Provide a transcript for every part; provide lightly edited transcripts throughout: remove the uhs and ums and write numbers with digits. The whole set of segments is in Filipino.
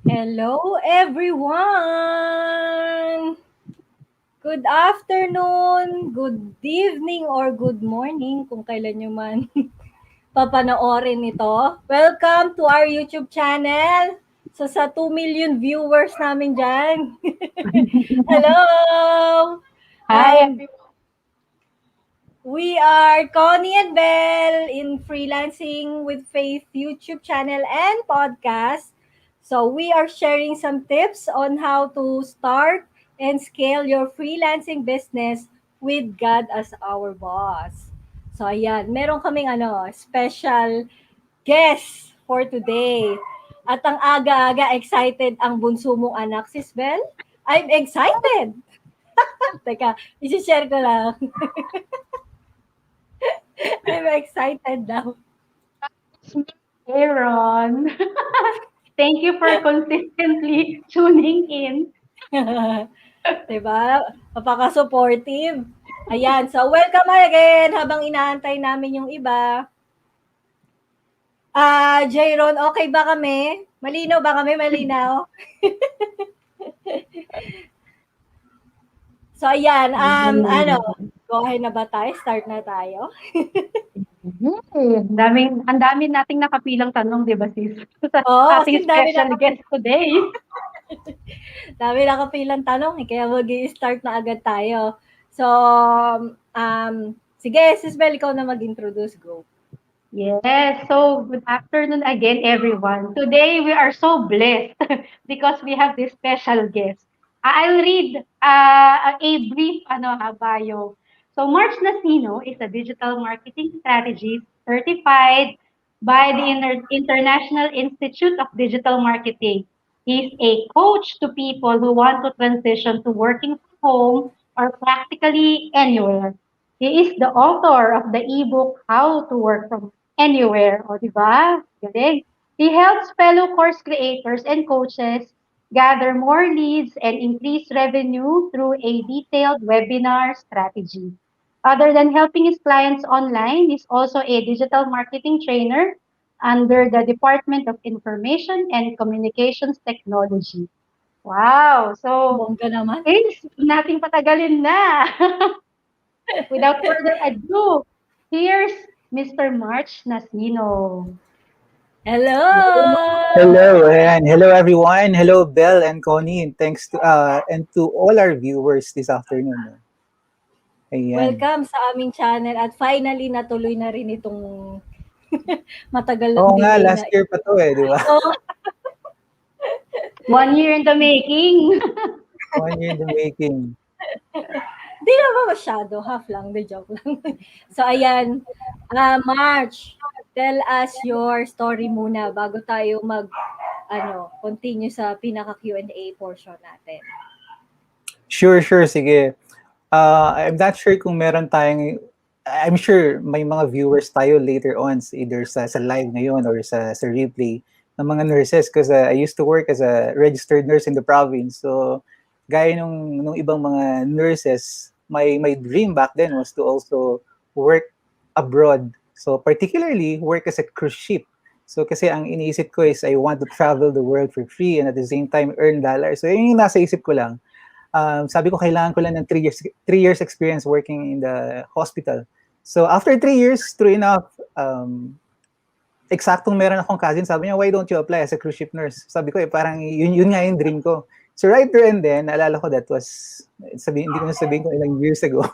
Hello, everyone! Good afternoon, good evening, or good morning kung kailan nyo man papanoorin ito. Welcome to our YouTube channel. Sa 2 million viewers namin dyan. Hello! Hi, Um, everyone. we are Connie and Belle in Freelancing with Faith YouTube channel and podcast. So we are sharing some tips on how to start and scale your freelancing business with God as our boss. So ayan, meron kaming special guest for today. At ang aga-aga excited ang bunso mong anak, Sis Belle. I'm excited! Teka, isi-share ko lang. I'm excited now. It's me, Aaron. Thank you for consistently tuning in. 'Di ba? Napaka-supportive. Ayan, so welcome again habang inaantay namin yung iba. Jayron, okay ba kami? Malinaw ba kami? Malinaw? So ayan, go ahead na ba tayo? Start na tayo? Ang dami nating nakapilang tanong, di ba, sis? Sa Oo, kasi ating special guest today. dami nakapilang tanong, kaya mag-i-start na agad tayo. So, sige, Sis Bel, ikaw na mag-introduce. Go. Yes, so good afternoon again, everyone. Today we are so blessed because we have this special guest. I'll read a brief bio. So March Nacino is a digital marketing strategist certified by the International Institute of Digital Marketing. He's a coach to people who want to transition to working from home or practically anywhere. He is the author of the ebook How to Work from Anywhere. O, di ba? Galing. He helps fellow course creators and coaches gather more leads and increase revenue through a detailed webinar strategy. Other than helping his clients online, he's also a digital marketing trainer under the Department of Information and Communications Technology. Wow! So, Bongga naman. guys, huwag nating patagalin na. Without further ado, here's Mr. March Nacino. Hello! Hello, and hello everyone. Hello, Belle and Connie, and thanks to and to all our viewers this afternoon. No? Ayan. Welcome sa aming channel at finally natuloy na rin itong matagal ng Oo nga, delay na last year pa to di ba? ito. 1 year in the making. 1 year in the making. Di naman masyado, half lang, the joke lang. So ayan, March, tell us your story muna bago tayo continue sa pinaka Q&A portion natin. Sure, sige. I'm not sure kung meron tayong, I'm sure may mga viewers tayo later on, either sa live ngayon or sa replay ng mga nurses because I used to work as a registered nurse in the province. So, gaya nung ibang mga nurses, my dream back then was to also work abroad. So, particularly, work as a cruise ship. So, kasi ang iniisip ko is I want to travel the world for free and at the same time earn dollars. So, yun yung nasa isip ko lang. Sabi ko kailangan ko lang ng 3 years experience working in the hospital. So after 3 years, true enough, eksaktong meron akong cousin, sabi niya, why don't you apply as a cruise ship nurse? Sabi ko, parang yun nga yung dream ko. So right there and then, naalala ko that was, hindi ko na sabihin kung ilang years ago.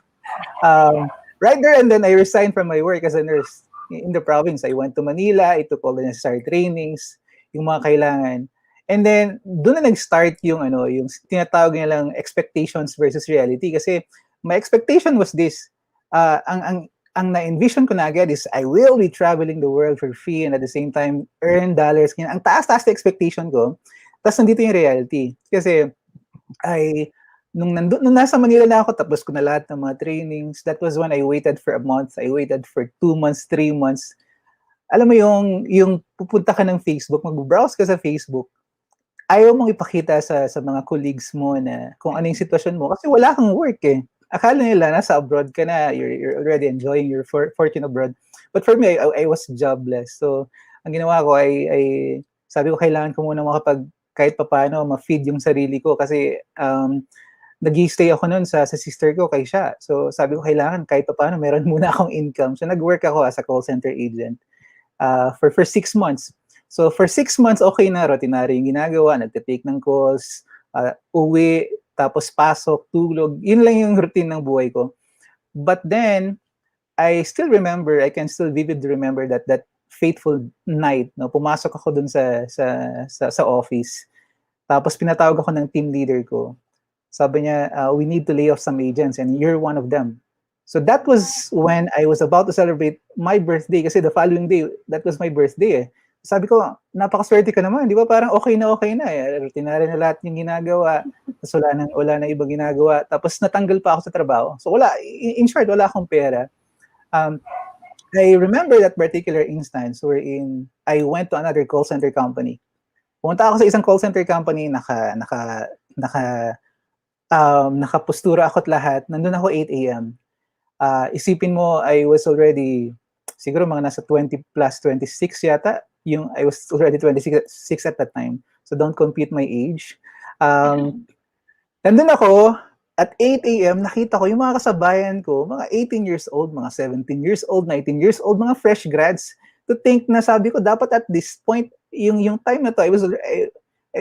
Right there and then, I resigned from my work as a nurse in the province. I went to Manila, I took all the necessary trainings, yung mga kailangan. And then doon na nag-start yung yung tinatawag nilang expectations versus reality kasi my expectation was this. Ang na-envision ko na agad is I will be traveling the world for free and at the same time earn dollars. Ang taas-taas na expectation ko. Tapos nandito yung reality. Kasi nung nasa Manila na ako, tapos ko na lahat ng mga trainings. That was when I waited for a month. I waited for 2 months, 3 months. Alam mo yung pupunta ka ng Facebook, mag-browse ka sa Facebook, ayaw mong ipakita sa mga colleagues mo na kung ano yung sitwasyon mo kasi wala kang work eh. Akala nila nasa abroad ka na, you're already enjoying your fortune abroad. But for me, I was jobless. So, ang ginawa ko ay sabi ko kailangan ko muna kahit papaano ma-feed yung sarili ko kasi nag-stay ako noon sa sister ko kay siya. So sabi ko kailangan kahit papaano meron muna akong income. So nag-work ako as a call center agent for 6 months. So for 6 months okay na, routinary yung ginagawa, nagte-take ng calls, uwi, tapos pasok, tulog. Yun lang yung routine ng buhay ko. But then I still remember, I can still vividly remember that fateful night, no, pumasok ako dun sa office. Tapos pinatawag ako ng team leader ko. Sabi niya, we need to lay off some agents and you're one of them. So that was when I was about to celebrate my birthday kasi the following day, that was my birthday eh. Sabi ko, napakaswerte ka naman, di ba? Parang okay na eh. Rutinary na lahat yung ginagawa. Tapos wala na ibang ginagawa. Tapos natanggal pa ako sa trabaho. So wala, in short, wala akong pera. I remember that particular instance wherein I went to another call center company. Pumunta ako sa isang call center company, nakapostura ako't lahat. Nandun ako 8 a.m. Isipin mo, I was already, siguro mga nasa 20 plus 26 yata. I was already 26 at that time. So don't compute my age. Nandun ako, at 8 a.m., nakita ko yung mga kasabayan ko, mga 18 years old, mga 17 years old, 19 years old, mga fresh grads. To think na sabi ko, dapat at this point, yung time na to, I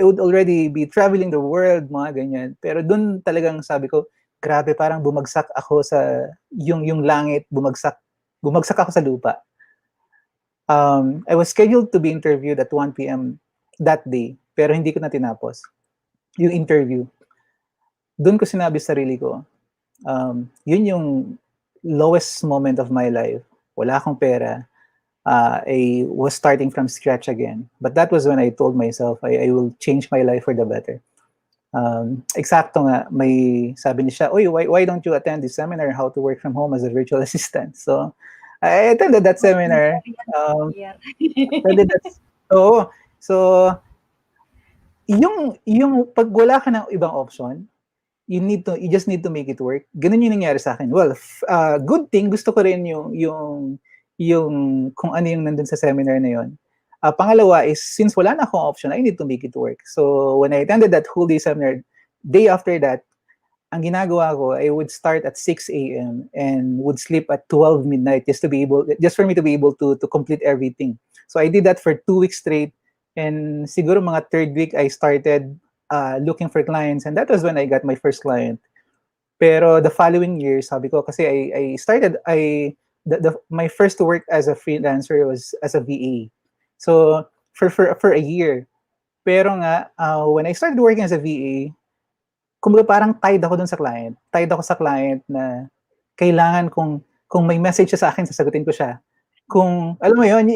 would already be traveling the world, mga ganyan. Pero dun talagang sabi ko, grabe, parang bumagsak ako sa, yung langit, bumagsak ako sa lupa. I was scheduled to be interviewed at 1 p.m. that day, pero hindi ko na tinapos yung interview. Doon ko sinabi sa sarili ko, yun yung lowest moment of my life. Wala akong pera. I was starting from scratch again. But that was when I told myself, I will change my life for the better. Eksakto nga, may sabi niya, "Oy, why don't you attend this seminar, How to Work from Home as a Virtual Assistant?" So, I attended that seminar. Attended that, so, yung pag wala ka ng ibang option, you just need to make it work. Ganun yung nangyari sa akin. Well, good thing, gusto ko rin yung kung ano yung nandun sa seminar na yun. Pangalawa is, since wala na akong option, I need to make it work. So, when I attended that whole day seminar, day after that, ang ginagawa ko, I would start at 6 a.m. and would sleep at 12 midnight just for me to be able to complete everything. So, I did that for 2 weeks straight. And siguro mga third week, I started looking for clients, and that was when I got my first client. Pero the following year, sabi ko, kasi my first work as a freelancer was as a VA. So for a year. Pero nga, when I started working as a VA, kumbaga parang tied ako dun sa client. Tied ako sa client na kailangan kung may message siya sa akin, sasagutin ko siya. Kung alam mo yun,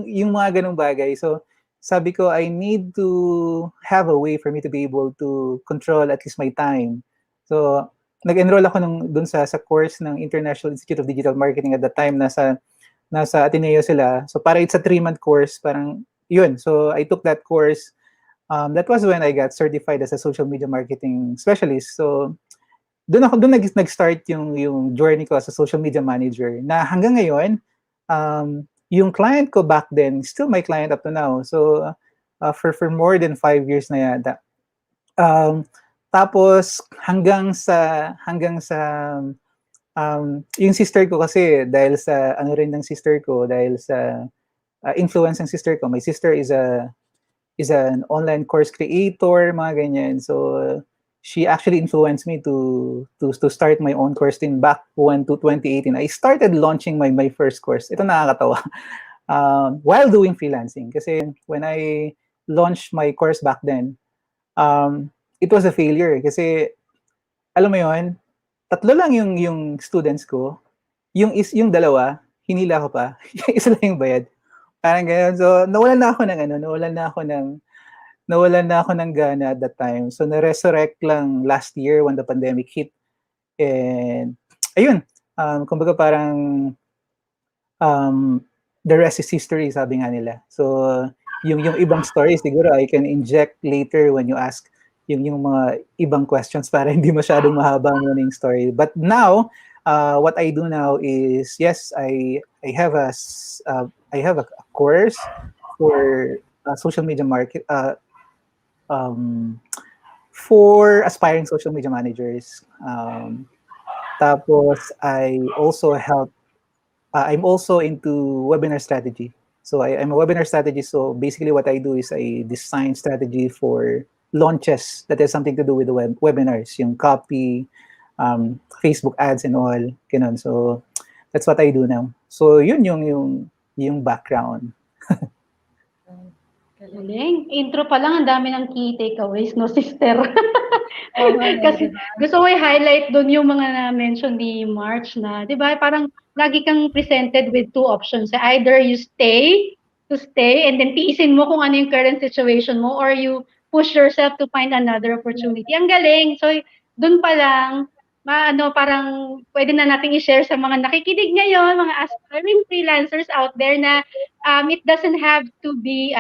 yung mga ganung bagay. So sabi ko, I need to have a way for me to be able to control at least my time. So, nag-enroll ako dun sa course ng International Institute of Digital Marketing at that time, nasa Ateneo sila. So, para it's a 3-month course, parang yun. So, I took that course. That was when I got certified as a social media marketing specialist. So, doon nag-start yung journey ko as a social media manager na hanggang ngayon, yung client ko back then, still my client up to now. So, for more than 5 years na yata. Tapos, hanggang sa yung sister ko kasi, dahil sa, dahil sa influence ng sister ko, my sister is an online course creator, mga ganyan. So, she actually influenced me to start my own course din back to 2018. I started launching my first course. Ito nakakatawa. While doing freelancing. Kasi when I launched my course back then, it was a failure. Kasi, alam mo yun, 3 lang yung students ko. Yung 2, hinila ko pa. Yung isa lang yung bayad. Parang ganyan. So, nawalan na ako ng gana at that time. So, na-resurrect lang last year when the pandemic hit. And, ayun, kumbaga parang the rest is history, sabi nga nila. So, yung ibang stories, siguro I can inject later when you ask yung mga ibang questions para hindi masyadong mahaba muna yung story. But now, what I do now is, yes, I have a course for social media um, for aspiring social media managers. Tapos I also help. I'm also into webinar strategy. So I'm a webinar strategist. So basically, what I do is I design strategy for launches that has something to do with the webinars, yung copy, Facebook ads and all, ganun. So that's what I do now. So yun yung background. Galing. Intro pa lang, ang dami ng key takeaways, no, sister? Oo nga, no, Kasi di ba? gusto ko i-highlight doon yung mga na-mention ni March na, di ba, parang lagi kang presented with two options. Either you stay, and then tiisin mo kung ano yung current situation mo, or you push yourself to find another opportunity. Ang galing. So, doon pa lang, parang pwede na nating i-share sa mga nakikinig ngayon, mga aspiring freelancers out there na it doesn't have to be,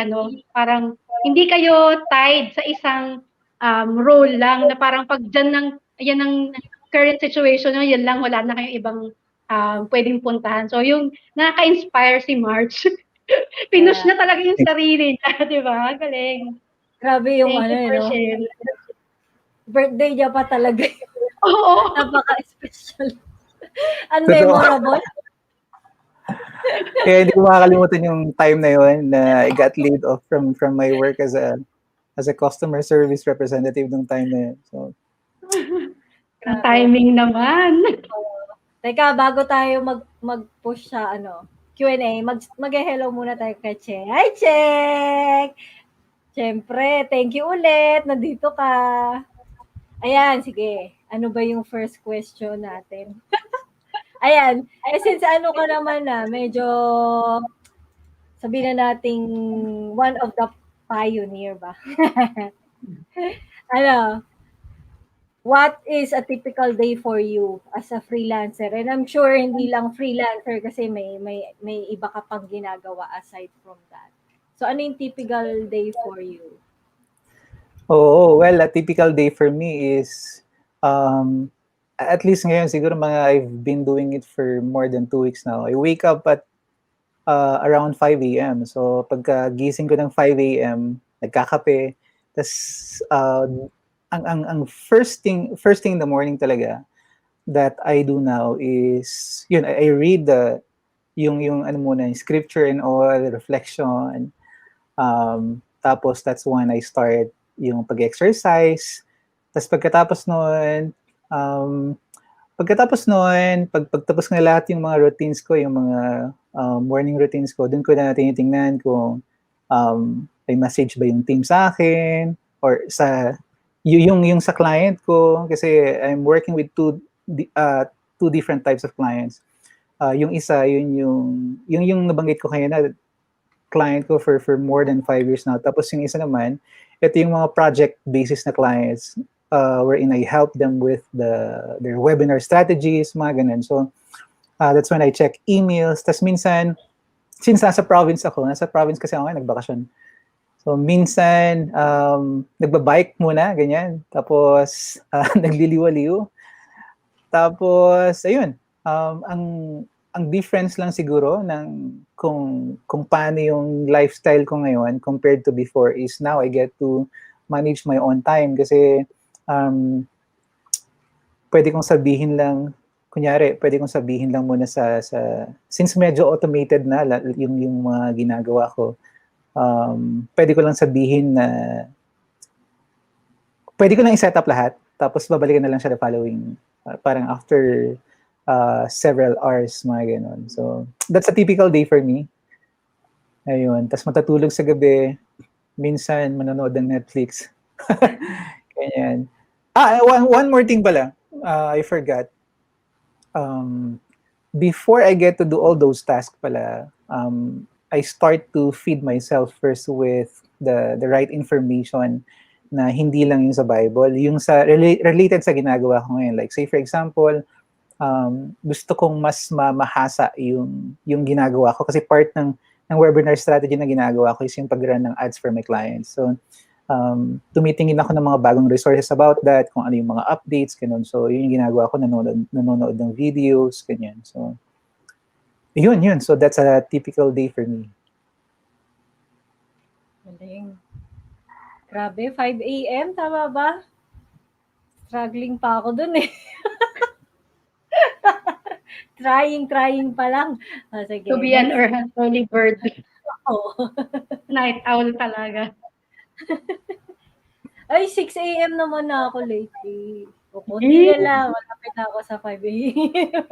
parang hindi kayo tied sa isang role lang na parang pag yan ang current situation nyo, yan lang, wala na kayong ibang pwedeng puntahan. So, yung nakaka-inspire si March, pinush Kaya, na talaga yung sarili niya, di ba? Galing. grabe yung Thank ano, you for no? sharing. Birthday niya pa talaga. Oo. Napaka-special. Totoo. Unmemorable. Kaya hindi ko makakalimutan yung time na yun na I got laid off from my work as a customer service representative nung time na yun. So, Ang Grabe. timing naman. Teka, bago tayo mag-push sa Q&A, mag-hello muna tayo kay Che. Hi, Che! Siyempre, thank you ulit. Nandito ka. Ayan, sige. Ano ba yung first question natin? Ayan. Since ano ka naman na, medyo sabihin na nating one of the pioneer ba? Ano, what is a typical day for you as a freelancer? And I'm sure hindi lang freelancer kasi may iba ka pang ginagawa aside from that. So ano yung typical day for you? well, a typical day for me is, at least ngayon, siguro I've been doing it for more than 2 weeks now. I wake up at around 5 a.m. So, pagka gising ko ng 5 a.m., nagkakape. Tapos, ang first thing in the morning talaga that I do now is, yun, I read yung ano muna, yung scripture and all, reflection. Tapos, that's when I start yung pag-exercise. Tapos, um, pagtapos ng lahat yung mga routines ko, yung mga morning routines ko, dun ko na tinitingnan kung may message ba yung team sa akin or yung sa client ko kasi I'm working with two different types of clients. Yung isa, yung nabanggit ko kanina, client ko for more than 5 years now. Tapos yung isa naman, ito yung mga project basis na clients wherein I help them with their webinar strategies, mga ganun. So, that's when I check emails. Tapos minsan, since nasa province kasi ako ngayon, nagbakasyon. So, minsan, nagbabike muna, ganyan. Tapos, nagliliwaliw. Tapos, ayun, ang difference lang siguro ng kung paano yung lifestyle ko ngayon compared to before is now I get to manage my own time kasi pwede kong sabihin lang muna sa since medyo automated na yung mga ginagawa ko, pwede ko lang sabihin na pwede ko lang i-set up lahat tapos babalikan na lang siya the following parang after several hours, mga ganon. So, that's a typical day for me. Ayun. Tapos matatulog sa gabi. Minsan, manonood ng Netflix. Ganyan. One more thing pala. I forgot. Before I get to do all those tasks pala, I start to feed myself first with the right information na hindi lang yung sa Bible, yung sa related sa ginagawa ko ngayon. Like, say for example, gusto kong mas mahasa yung ginagawa ko kasi part ng webinar strategy na ginagawa ko is yung pag-run ng ads for my clients. So, tumitingin ako ng mga bagong resources about that, kung ano yung mga updates, ganun. So, yun yung ginagawa ko, nanonood ng videos, ganyan. So, yun. So, that's a typical day for me. Galing. Grabe, 5 AM, tama ba? Struggling pa ako dun eh. Trying pa lang. To Sige, be an next. early bird. Oh. Night owl talaga. Ay, 6 AM naman na ako lately. O, konti na Eh, lang, malapit na ako sa 5 AM.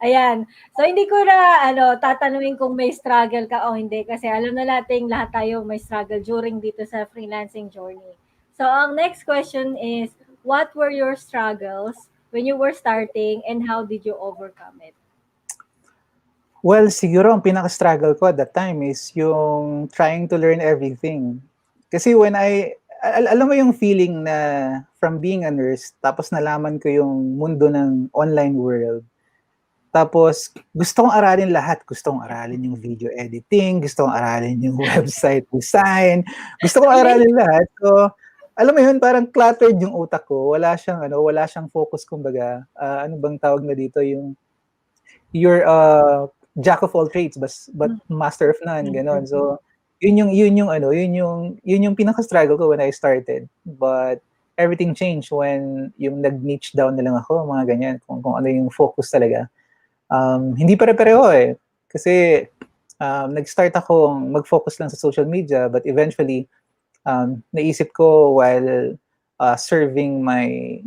Ayan. So, hindi ko na, tatanungin kung may struggle ka o hindi kasi alam na nating lahat tayo may struggle during dito sa freelancing journey. So, ang next question is, what were your struggles when you were starting and how did you overcome it? Well, siguro ang pinaka-struggle ko at that time is yung trying to learn everything. Kasi when alam mo yung feeling na from being a nurse, tapos nalaman ko yung mundo ng online world. Tapos gusto kong aralin lahat. Gusto kong aralin yung video editing, gusto kong aralin yung website design, gusto kong Really? aralin lahat. So, alam mo yun, parang cluttered yung utak ko. Wala siyang focus kumbaga. Ano bang tawag na dito yung you're jack of all trades but master of none ganon. So yun yung pinaka-struggle ko when I started. But everything changed when yung nag-niche down na lang ako, mga ganyan, kung ano yung focus talaga. Hindi pare-pareho eh. Kasi nag-start akong mag-focus lang sa social media but eventually naisip ko while serving my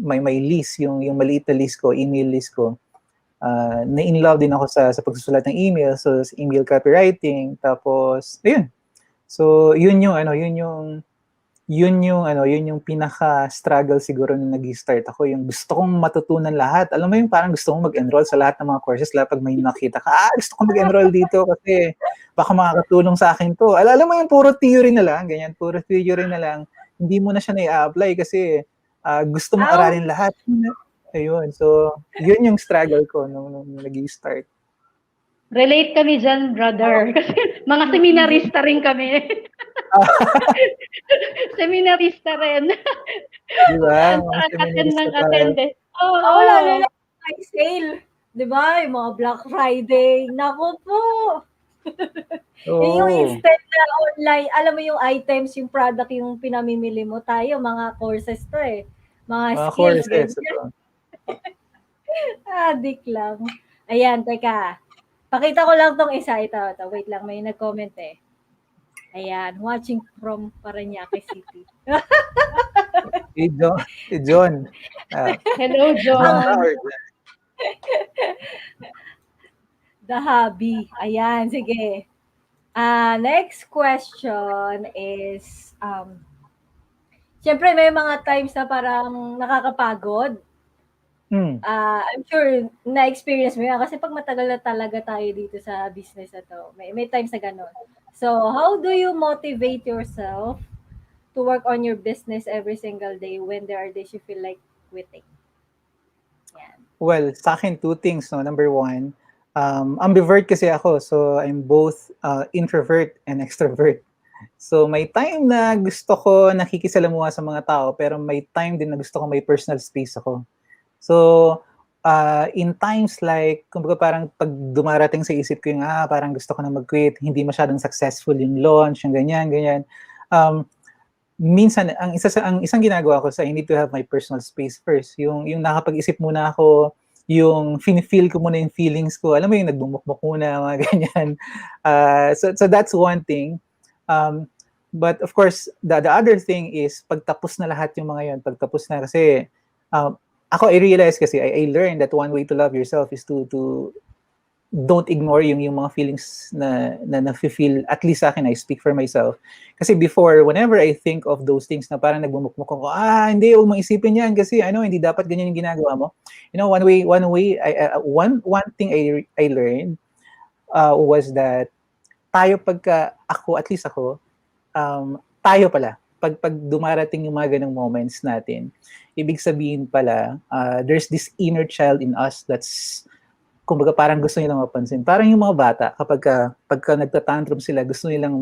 list, yung maliit na list ko, email list ko, na-in-love din ako sa pagsusulat ng email, so email copywriting, tapos ayun. So yun yung pinaka-struggle siguro nung nag-start ako, yung gusto kong matutunan lahat. Alam mo yung parang gusto kong mag-enroll sa lahat ng mga courses, lalo pag may nakita ka, gusto kong mag-enroll dito kasi baka makakatulong sa akin to. Alam mo yung puro theory na lang, ganyan, puro theory na lang, hindi mo na siya na-apply kasi gusto mong Ow! aralin lahat. Ayun, so yun yung struggle ko nung nag-start. relate kami dyan, brother. Kasi mga seminarista rin kami. Seminarista rin. Di ba? Mga Attend seminarista ng tayo. attend eh. Oo. Ako lalo na may sale. 'Di ba? Yung mga Black Friday. Naku po. Yung Oo, instant na online, alam mo yung items, yung product, yung pinamimili mo tayo, mga courses to eh. Mga mga skills, courses. ganyan. Ito. Adik lang. Ayan, teka. Pakita ko lang tong isa. Ito. Wait lang, may nag-comment eh. Ayan, watching from Parañaque City. Si John. Hello, John Ang John. Howard. the hobby. Ayan, sige. Next question is, siyempre may mga times na parang nakakapagod. Hmm. I'm sure na-experience mo yan kasi pag matagal na talaga tayo dito sa business na to, may times na gano'n. So, how do you motivate yourself to work on your business every single day when there are days you feel like quitting? Yan. Well, sa akin, two things. No? Number one, ambivert kasi ako. So, I'm both introvert and extrovert. So, may time na gusto ko nakikisalamuha sa mga tao, pero may time din na gusto ko may personal space ako. So, in times like, kumbaga parang pag dumarating sa isip ko yung, parang gusto ko na mag-quit, hindi masyadong successful yung launch, yung ganyan. Minsan, ang isang ginagawa ko I need to have my personal space first. Yung nakapag-isip muna ako, yung feel ko muna yung feelings ko. Alam mo yung nagbumukmuk muna, mga ganyan. So that's one thing. But of course, the other thing is, pagtapos na lahat yung mga yun, pagtapos na kasi, ako, I realize kasi, I learned that one way to love yourself is to don't ignore yung mga feelings na nafe-feel, at least sa akin, I speak for myself. Kasi before, whenever I think of those things na parang nagbumukmuk ako, hindi, huwag mong isipin yan kasi hindi dapat ganyan yung ginagawa mo. You know, one way, one thing I learned was that at least ako, tayo pala. Pag dumarating yung mga ganong moments natin, ibig sabihin pala, there's this inner child in us that's, kumbaga parang gusto nilang mapansin. Parang yung mga bata, pagka nagtatantrum sila, gusto nilang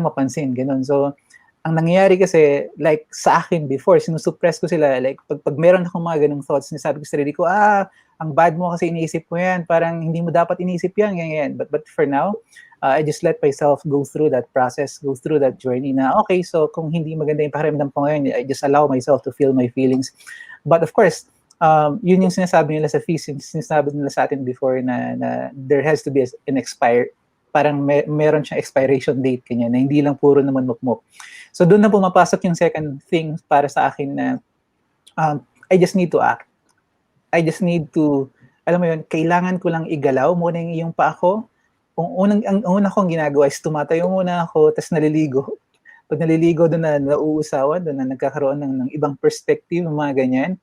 mapansin, ganun. So, ang nangyayari kasi, like sa akin before, sinusuppress ko sila. Like, pag meron akong mga ganong thoughts, sinasabi ko sa sarili ko, ang bad mo kasi iniisip mo yan, parang hindi mo dapat iniisip yan, ganyan. But for now, I just let myself go through that process, go through that journey na, okay, so kung hindi maganda yung pakiramdam ko ngayon, I just allow myself to feel my feelings. But of course, yun yung sinasabi nila sa fees, sinasabi nila sa atin before na there has to be an expire, parang meron siyang expiration date kanya, na hindi lang puro naman mukmuk. So doon na pumapasok yung second thing para sa akin na I just need to act. I just need to, alam mo yun, kailangan ko lang igalaw muna yung iyong paa ko. Ang una kong ginagawa is tumatayo muna ako, tapos naliligo. Pag naliligo, doon na nauusawan, doon na nagkakaroon ng ibang perspective, mga ganyan.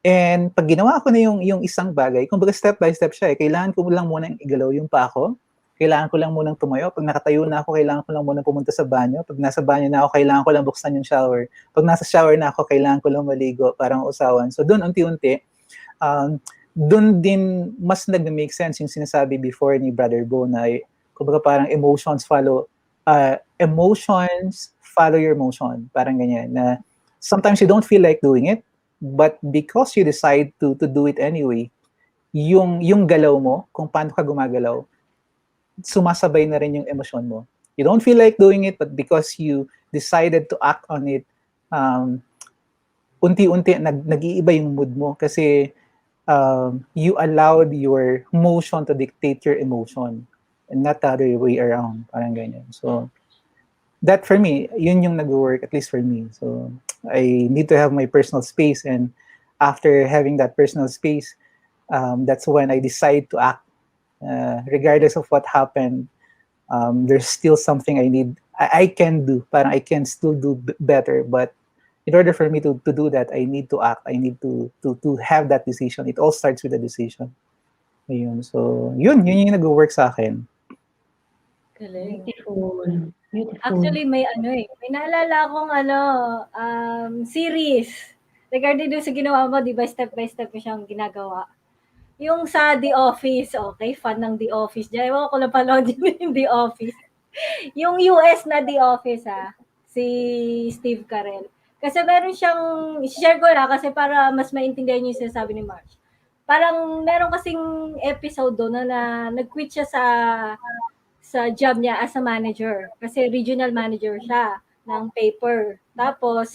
And pag ginawa ko na yung isang bagay, kumbaga step by step siya, kailangan ko lang muna igalaw yung paa ko. Kailangan ko lang munang tumayo. Pag nakatayo na ako, kailangan ko lang munang pumunta sa banyo. Pag nasa banyo na ako, kailangan ko lang buksan yung shower. Pag nasa shower na ako, kailangan ko lang maligo, parang usawan. So doon, unti-unti, doon din mas nag-make sense yung sinasabi before ni Brother Bo na kumbaga parang emotions follow your emotion. Parang ganyan na sometimes you don't feel like doing it, but because you decide to do it anyway, yung galaw mo, kung paano ka gumagalaw, sumasabay na rin yung emosyon mo. You don't feel like doing it, but because you decided to act on it, unti-unti nag-iiba yung mood mo kasi you allowed your motion to dictate your emotion and not the other way around. Parang ganyan. So, that for me, yun yung nag-work, at least for me. So, I need to have my personal space, and after having that personal space, that's when I decide to act. Regardless of what happened, there's still something I can do. Parang I can still do better, but in order for me to do that, I need to act. I need to have that decision. It all starts with a decision. Ayun. So, yun yung nag-work sa akin. Galing. Beautiful. Beautiful. Actually, may may naalala akong series. Regarding doon sa ginawa mo, di ba, step by step mo siyang ginagawa. Yung sa The Office, okay, fan ng The Office. Diyan, ewan ko lang pala yung The Office. Yung US na The Office, si Steve Carell. Kasi meron siyang, share ko lang kasi para mas maintindihan niyo yung sinasabi ni March. Parang meron kasing episode doon na nag-quit siya sa job niya as a manager. Kasi regional manager siya ng paper. Tapos,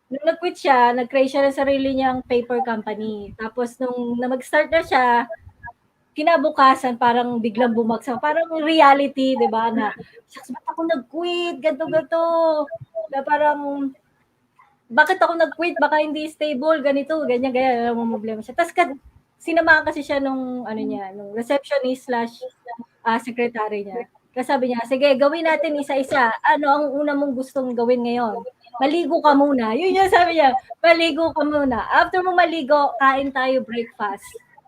nung nag-quit siya, nag-create siya ng sarili niyang paper company. Tapos, nung mag-start na siya, kinabukasan, parang biglang bumagsak. Parang reality, di ba, na, shucks, ba't ako nag-quit? Ganto. Na parang, bakit ako nag-quit? Baka hindi stable, ganito, ganyan, alam mo, problema siya. Tapos, sinamahan kasi siya nung receptionist / secretary niya. Kasi sabi niya, sige, gawin natin isa-isa. Ano ang una mong gustong gawin ngayon? Maligo ka muna. Yun yung sabi niya, maligo ka muna. After mo maligo, kain tayo breakfast.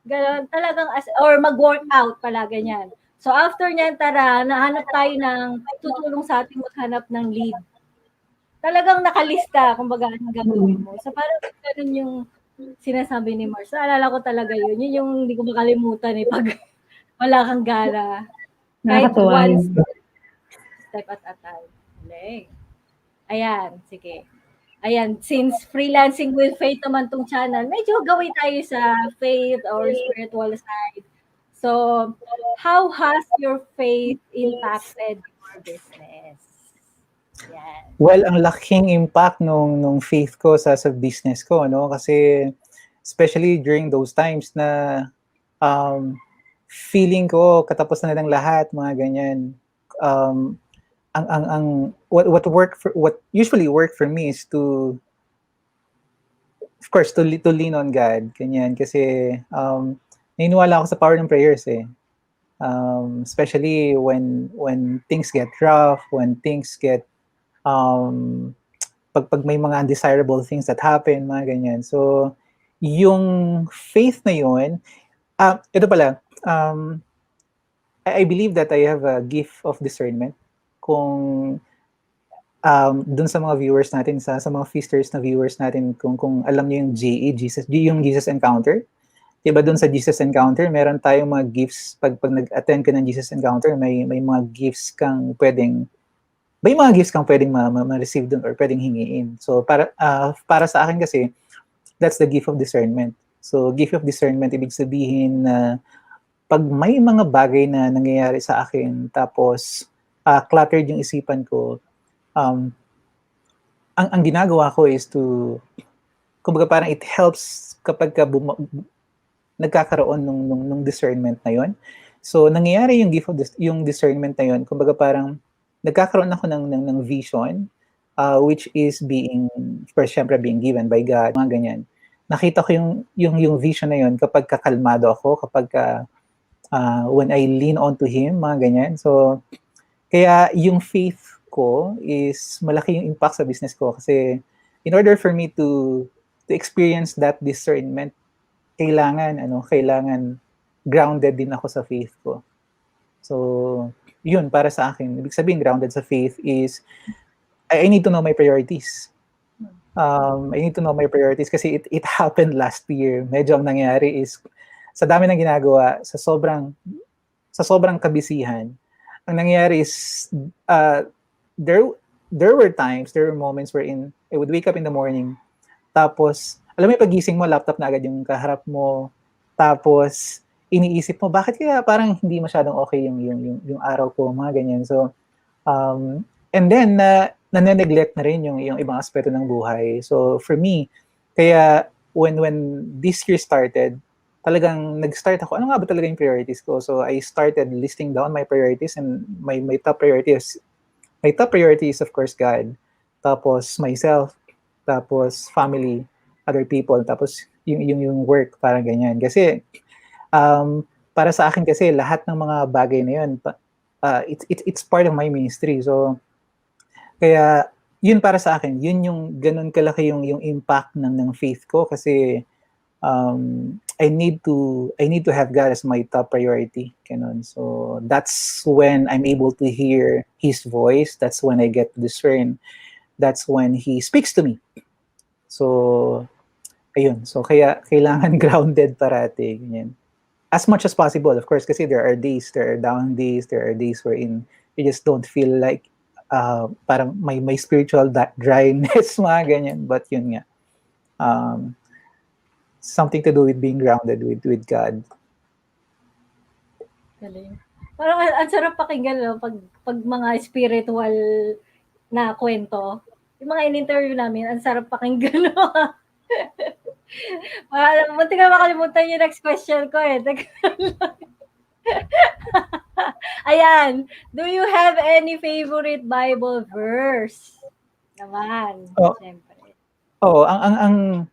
Ganun, talagang, or mag-workout pala, ganyan. So after niyan, tara, nahanap tayo ng tutulong sa ating maghanap ng lead. Talagang nakalista, kumbaga, anong gagawin mo. So parang ganun yung sinasabi ni Mars. Naalala ko talaga yun. Yun yung hindi ko makalimutan pag wala kang gana. Kahit Nakakatuwa one yun. step at a time. Galing. Ayan, sige. Ayan, since freelancing with faith naman tong channel, medyo gawin tayo sa faith or spiritual side. So, how has your faith impacted your business? Yan. Well, ang laking impact nung faith ko sa business ko, no? Kasi especially during those times na feeling ko katapusan na ng lahat, mga ganyan. What usually work for me is to, of course, to lean on God, ganyan. Kasi naniniwala ako sa power ng prayers eh. Especially when things get rough, when things get pag may mga undesirable things that happen, mga ganyan. So, yung faith na yun, ito pala, I believe that I have a gift of discernment. Kung dun sa mga viewers natin, sa mga feasters na viewers natin, kung alam niyo yung yung Jesus Encounter, diba dun sa Jesus Encounter, meron tayong mga gifts. Pag nag-attend ka ng Jesus Encounter, may mga gifts kang pwedeng ma-receive dun or pwedeng hingiin. So, para sa akin kasi, that's the gift of discernment. So, gift of discernment, ibig sabihin na pag may mga bagay na nangyayari sa akin, tapos cluttered yung isipan ko, um, ang ginagawa ko is to, kumbaga parang it helps kapag nagkakaroon nung discernment na yon. So, nangyayari yung gift of yung discernment na yon, kumbaga parang nagkakaroon ako ng vision, which is being, first, syempre, being given by God, mga ganyan. Nakita ko yung vision na yon kapag kakalmado ako, kapag when I lean on to Him, mga ganyan. So, kaya yung faith ko is malaki yung impact sa business ko kasi in order for me to experience that discernment, kailangan grounded din ako sa faith ko. So, yun para sa akin. Ibig sabihin grounded sa faith is I need to know my priorities. I need to know my priorities kasi it happened last year. Medyo ang nangyari is sa dami ng ginagawa, sa sobrang kabisihan, ang nangyayari is there were moments wherein I would wake up in the morning, tapos alam mo yung pagising mo, laptop na agad yung kaharap mo, tapos iniisip mo bakit kaya parang hindi masyadong okay yung araw ko, mga ganyan. So and then nane-neglect na rin yung ibang aspeto ng buhay. So for me, kaya when this year started, talagang nag-start ako, ano nga ba talaga yung priorities ko? So I started listing down my priorities, and my top priorities, of course, God, tapos myself, tapos family, other people, tapos yung work, parang ganyan. Kasi para sa akin kasi lahat ng mga bagay na yun, it's part of my ministry. So kaya yun para sa akin, yun yung ganun kalaki yung impact ng faith ko kasi I need to have God as my top priority. Ganun. So that's when I'm able to hear His voice. That's when I get to discern. That's when He speaks to me. So ayun. So kaya kailangan grounded parati. Ganyan. As much as possible, of course, kasi there are down days, there are days wherein you just don't feel like parang may spiritual dryness, mga ganyan. But yun nga. Something to do with being grounded with God. Galing. Parang ang sarap pakinggan, no? Pag mga spiritual na kwento. Yung mga in-interview namin, ang sarap pakinggan, no? Munti na makalimutan yung next question ko eh. Ayan. Do you have any favorite Bible verse? Naman, siyempre. Ang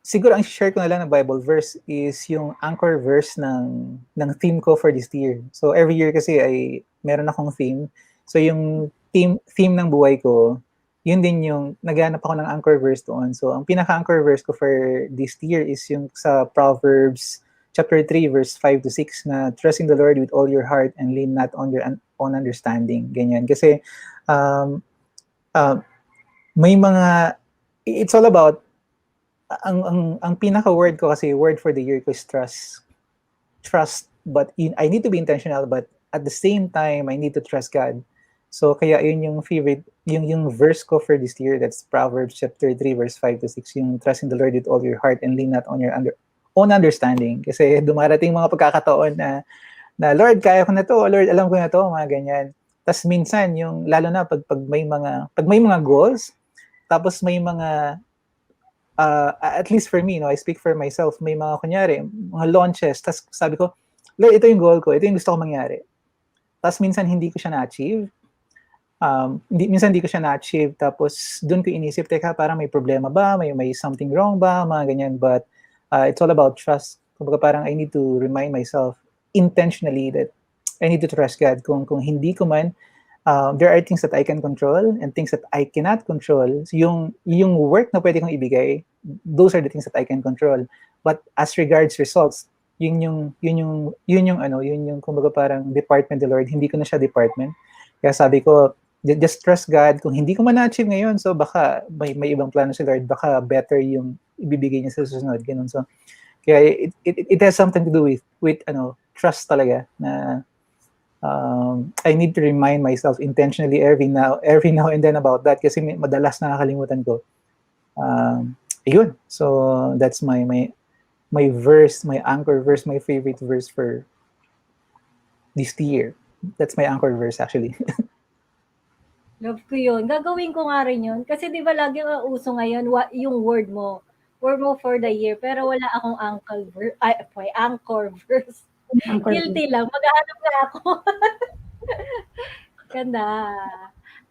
siguro ang share ko na lang ng Bible verse is yung anchor verse ng theme ko for this year. So every year kasi ay meron akong theme. So yung theme ng buhay ko, yun din yung naghanap ako ng anchor verse doon. So ang pinaka-anchor verse ko for this year is yung sa Proverbs chapter 3 verse 5 to 6 na trust in the Lord with all your heart and lean not on your own understanding. Ganyan. Kasi may mga, it's all about, ang pinaka-word ko kasi, word for the year ko is trust, but I need to be intentional, but at the same time I need to trust God. So kaya yun yung favorite, yung verse ko for this year, that's Proverbs chapter 3 verse 5 to 6, yung trust in the Lord with all your heart and lean not on your own understanding. Kasi dumarating mga pagkakataon na Lord, kaya ko na to, Lord, alam ko na to, mga ganyan. Tapos minsan yung lalo na pag may mga goals, tapos may mga at least for me, no, I speak for myself, may mga kunyari, mga launches, tapos sabi ko, Lord, ito yung goal ko, ito yung gusto ko mangyari. Tapos minsan hindi ko siya na-achieve. Minsan hindi ko siya na-achieve, tapos doon ko inisip, teka, parang may problema ba? May something wrong ba? Mga ganyan. But it's all about trust. Kumbaga parang I need to remind myself intentionally that I need to trust God. Kung hindi ko man, there are things that I can control and things that I cannot control. So yung work na pwede kong ibigay, those are the things that I can control. But as regards results, yun yung kumbaga parang department of the Lord, hindi ko na siya department. Kaya sabi ko, just trust God. Kung hindi ko man na-achieve ngayon, so baka may ibang plano si Lord, baka better yung ibibigay niya sa susunod. Ganun. So, kaya it has something to do with trust talaga na I need to remind myself intentionally every now and then about that kasi madalas nakakalimutan ko. Ayun. So, that's my verse, my anchor verse, my favorite verse for this year. That's my anchor verse actually. Love ko yun. Gagawin ko nga rin yun. Kasi di ba lagi ang uso ngayon, yung word mo. Word mo for the year. Pero wala akong anchor verse. Anchor verse. Guilty lang. Maghahanap nga ako. Ganda.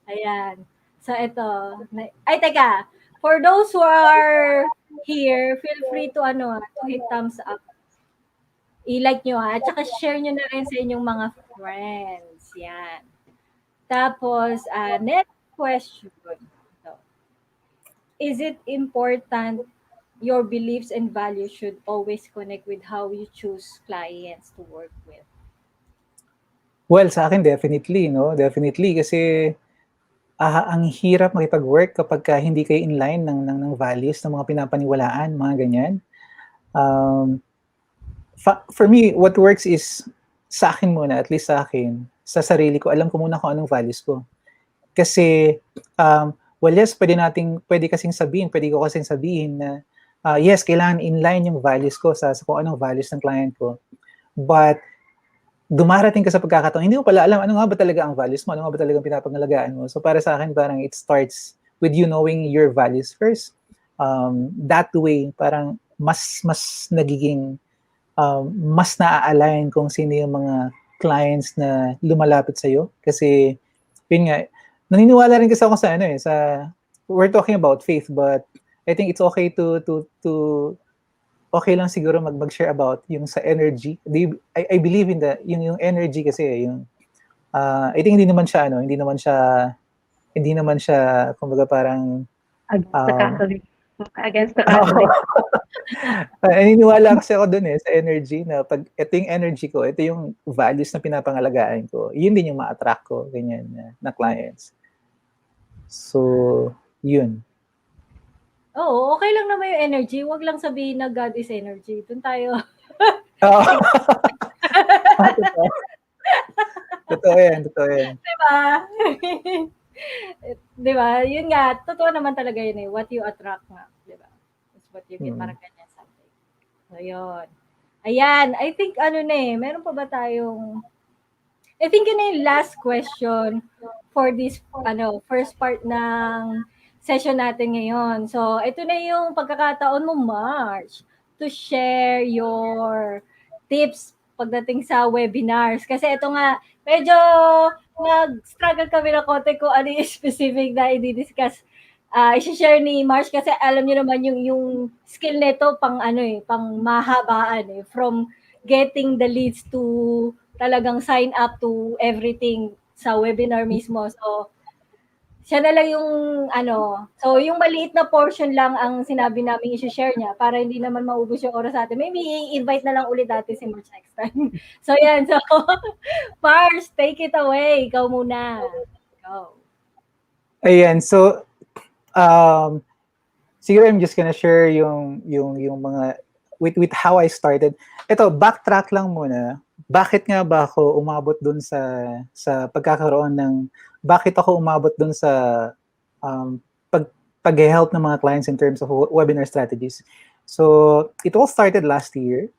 Ayan. So, ito. Ay, teka. For those who are here, feel free to to hit thumbs up. I-like nyo ha. At saka share nyo na rin sa inyong mga friends. Yan. Tapos, next question. So, is it important your beliefs and values should always connect with how you choose clients to work with? Well, sa akin definitely, no? Definitely kasi ang hirap makipag-work kapag hindi kayo in line ng values ng mga pinapaniwalaan, mga ganyan. For me, what works is sa akin muna, at least sa akin, sa sarili ko, alam ko muna kung anong values ko. Kasi, well, yes, pwede ko kasing sabihin na, yes, kailangan in-line yung values ko sa kung anong values ng client ko. But, dumarating ka sa pagkakataon, hindi mo pala alam ano nga ba talaga ang values mo, ano nga ba talaga ang pinapangalagaan mo. So, para sa akin, parang it starts with you knowing your values first. That way, parang mas nagiging, mas na-align kung sino yung mga clients na lumalapit sa'yo. Kasi, yun nga, naniniwala rin kasi ako sa we're talking about faith, but I think it's okay to okay lang siguro mag-share about yung sa energy. I believe in yung energy kasi I think hindi naman siya kumbaga parang Against the Catholic. naniniwala kasi ako dun sa energy na pag ito yung energy ko, ito yung values na pinapangalagaan ko, yun din yung ma-attract ko, ganyan na clients. So, yun. Oo, okay lang naman yung energy. Huwag lang sabihin na God is energy. Doon tayo. Totoo yan. Diba? Diba? Yun nga, totoo naman talaga yun eh. What you attract nga. Diba? That's what you get. Parang ganyan something. So, yun. Ayan. I think meron pa ba tayong I think yun na yung last question for this first part ng session natin ngayon. So, ito na yung pagkakataon mo, March, to share your tips pagdating sa webinars. Kasi ito nga, medyo nag-struggle kami na konti kung ano yung specific na i-discuss. I-share ni March kasi alam niyo naman yung skill nito pang pang mahabaan from getting the leads to talagang sign up to everything sa webinar mismo. So, siya na lang yung so yung maliit na portion lang ang sinabi namin i-share niya para hindi naman maubos yung oras natin. Maybe i-invite na lang ulit natin si March next time. So, yan. So, Mars, take it away. Ikaw muna. Go. Ayan, so, siguro I'm just gonna share yung mga, with how I started. Ito, backtrack lang muna. Bakit nga ba ako umabot dun sa pagkakaroon bakit ako umabot dun sa pag-help ng mga clients in terms of webinar strategies. So, it all started last year.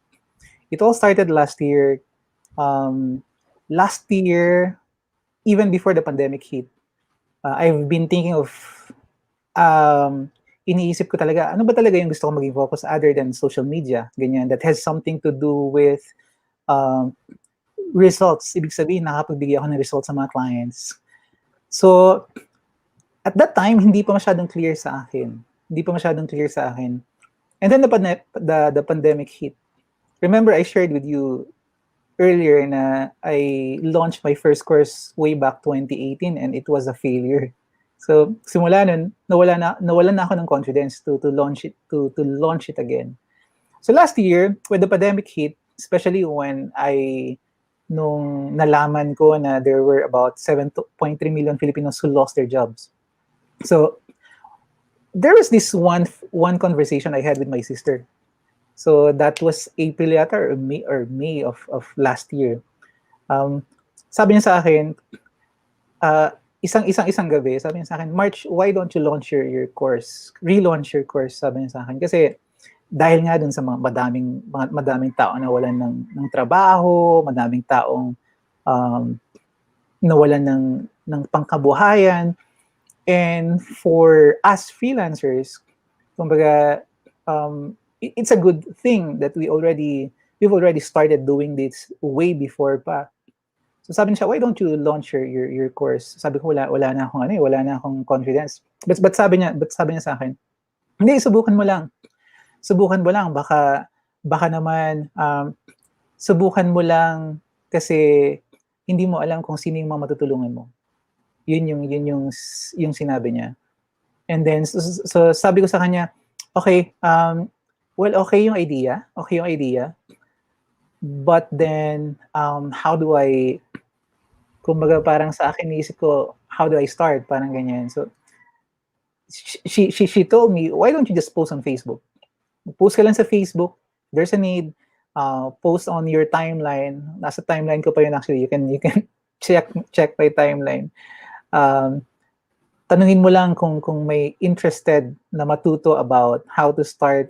Last year, even before the pandemic hit, I've been thinking of, iniisip ko talaga, ano ba talaga yung gusto ko maging focus other than social media, ganyan, that has something to do with results. Ibig sabihin, nakapagbigay ako ng results sa mga clients. So, at that time, hindi pa masyadong clear sa akin. And then the pandemic hit. Remember, I shared with you earlier na I launched my first course way back 2018 and it was a failure. So, simula nun, nawalan na ako ng confidence to launch it again. So last year, when the pandemic hit, especially when nung nalaman ko na there were about 7.3 million Filipinos who lost their jobs. So, there was this one conversation I had with my sister. So, that was April yata or May of last year. Sabi niya sa akin, isang gabi, sabi niya sa akin, March, why don't you launch your course? Relaunch your course, sabi niya sa akin. Kasi, dahil nga dun sa madaming tao na walan ng trabaho, madaming taong um, nawalan ng pangkabuhayan. And for us freelancers, kumbaga, it's a good thing that we've already started doing this way before pa. So sabi niya, why don't you launch your course? Sabi ko, wala na akong wala na akong confidence. But sabi niya sa akin, hindi, subukan mo lang. Subukan mo lang, baka naman subukan mo lang kasi hindi mo alam kung sino yung mga matutulungan mo. Yun yung sinabi niya. And then so sabi ko sa kanya, okay, well, okay yung idea. Okay yung idea. But then how do I, kumbaga parang sa akin naisip ko, how do I start? Parang ganyan. So she told me, why don't you just post on Facebook? Post ka lang sa Facebook. There's a need. Post on your timeline. Nasa timeline ko pa yun actually. You can check my timeline. Tanungin mo lang kung may interested na matuto about how to start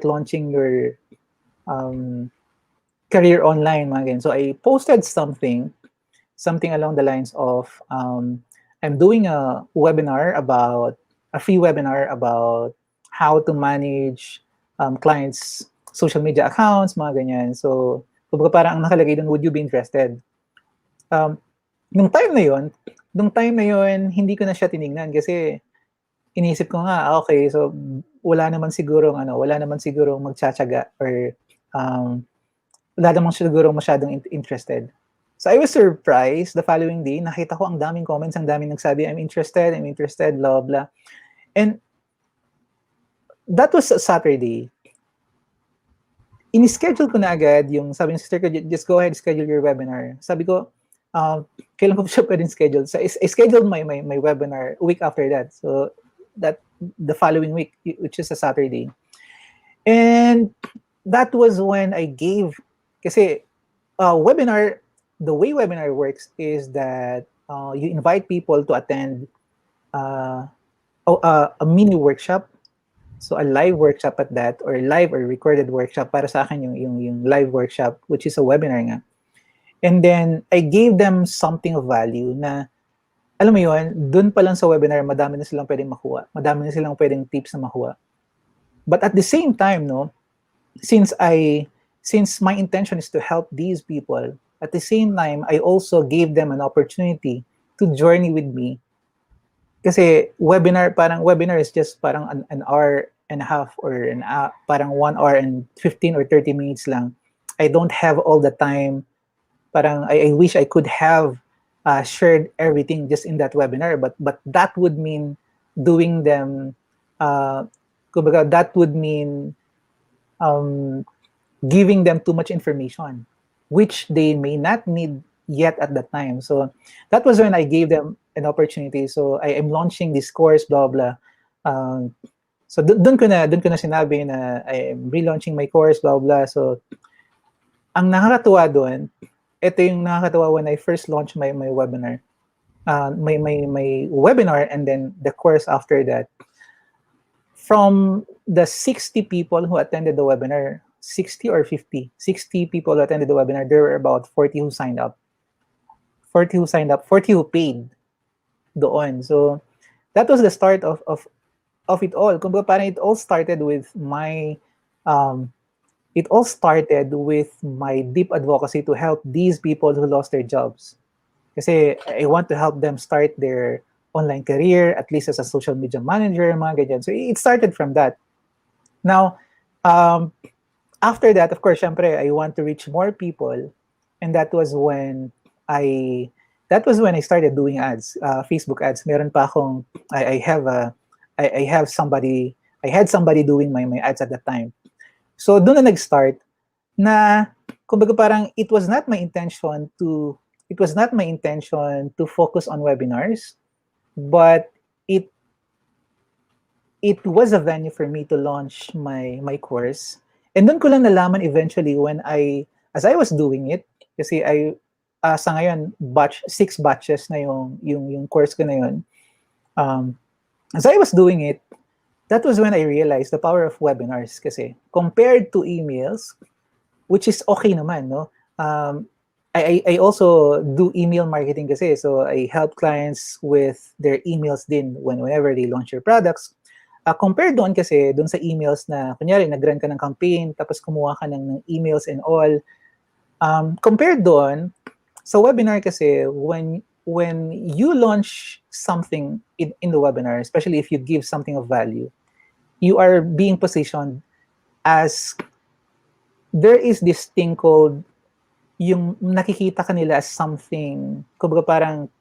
launching your career online, mga ganyan. So I posted something along the lines of I'm doing a free webinar about how to manage clients' social media accounts, mga ganyan. So, kumbaga parang ang nakalagay doon, would you be interested? Nung time na yon, hindi ko na siya tiningnan kasi inisip ko nga, okay, so wala naman sigurong magtsatsaga or wala naman sigurong masyadong interested. So I was surprised the following day, nakita ko ang daming comments, ang daming nagsabi, I'm interested, blah, blah. And that was a Saturday. Ini-schedule ko na agad yung, sabi ng sister ko, just go ahead, schedule your webinar. Sabi ko, kailan ko siya pwedeng schedule? So I scheduled my webinar a week after that. So that the following week, which is a Saturday. And that was when I gave, kasi webinar, the way webinar works is that you invite people to attend a mini workshop. So a live workshop at that, or live or recorded workshop. Para sa akin yung live workshop, which is a webinar nga. And then I gave them something of value na, alam mo yun, dun pa lang sa webinar, madami na silang pwedeng makuha. Madami na silang pwedeng tips na makuha. But at the same time, no, since my intention is to help these people, at the same time, I also gave them an opportunity to journey with me. Kasi webinar is just parang an hour and a half or parang 1 hour and 15 or 30 minutes lang. I don't have all the time. Parang I wish I could have shared everything just in that webinar, but that would mean doing them, kumbaga, that would mean giving them too much information, which they may not need yet at that time. So that was when I gave them an opportunity. So I am launching this course, blah, blah. So dun ko na sinabi na I am relaunching my course, blah, blah. So ang nakakatuwa doon, ito yung nakakatawa when I first launched my webinar. My webinar and then the course after that. From the 60 people who attended the webinar, 60 or 50, 60 people who attended the webinar, there were about 40 who signed up. 40 who paid doon. So that was the start of it all. Kumbaga parang it all started with my deep advocacy to help these people who lost their jobs. Kasi I want to help them start their online career, at least as a social media manager, mga ganyan. So it started from that. Now, after that, of course, syempre, I want to reach more people. And that was when I started doing ads, Facebook ads. Meron pa akong, I had somebody doing my ads at that time. So doon na nag-start na, kumbaga parang it was not my intention to focus on webinars, but it was a venue for me to launch my course. And doon ko lang nalaman eventually as I was doing it, kasi sa ngayon, 6 batches na yung course ko na yun. As I was doing it, that was when I realized the power of webinars kasi compared to emails, which is okay naman, no? I also do email marketing kasi. So I help clients with their emails din whenever they launch your products. Compare doon kasi, doon sa emails na, kunyari, nag-run ka ng campaign, tapos kumuha ka ng emails and all. Compare doon, sa webinar kasi, when you launch something in the webinar, especially if you give something of value, you are being positioned as, there is this thing called, yung nakikita ka nila as something, kumbaga parang,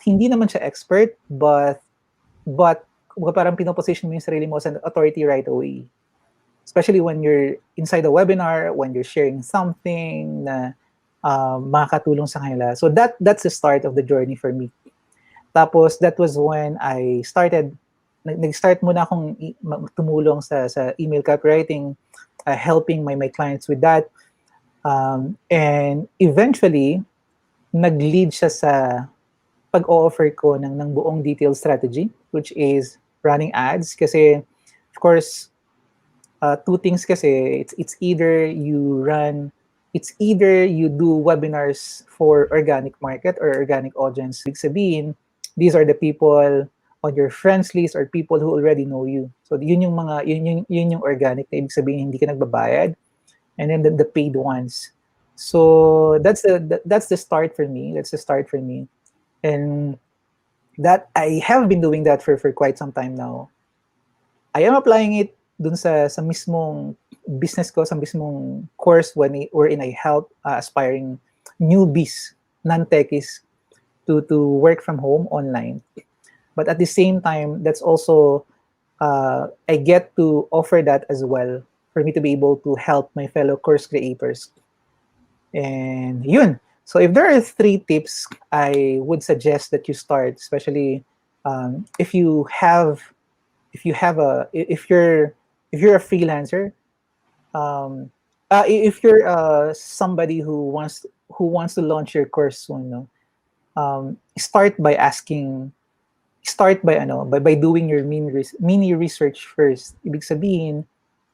hindi naman siya expert, but kumbaga parang pinoposition mo yung sarili mo as an authority right away. Especially when you're inside the webinar, when you're sharing something na makakatulong sa kanila. So that's the start of the journey for me. Tapos that was when I started, nag-start muna akong tumulong sa email copywriting, helping my clients with that. And eventually, nag-lead siya sa pag-offer ko ng buong detailed strategy, which is running ads. Kasi, of course, two things kasi, it's either you do webinars for organic market or organic audience. Ibig sabihin, these are the people on your friends list or people who already know you. So yun yung organic na ibig sabihin hindi ka nagbabayad. And then the paid ones. So that's the start for me. That's the start for me. And that I have been doing that for quite some time now. I am applying it dun sa mismong business ko, sa mismong course wherein I help aspiring newbies, non-techies to work from home online. But at the same time, that's also, I get to offer that as well for me to be able to help my fellow course creators. And yun. So if there are 3 tips, I would suggest that you start, especially if you're a freelancer, if you're somebody who wants to launch your course soon, no? Start by doing your mini research first. Ibig sabihin,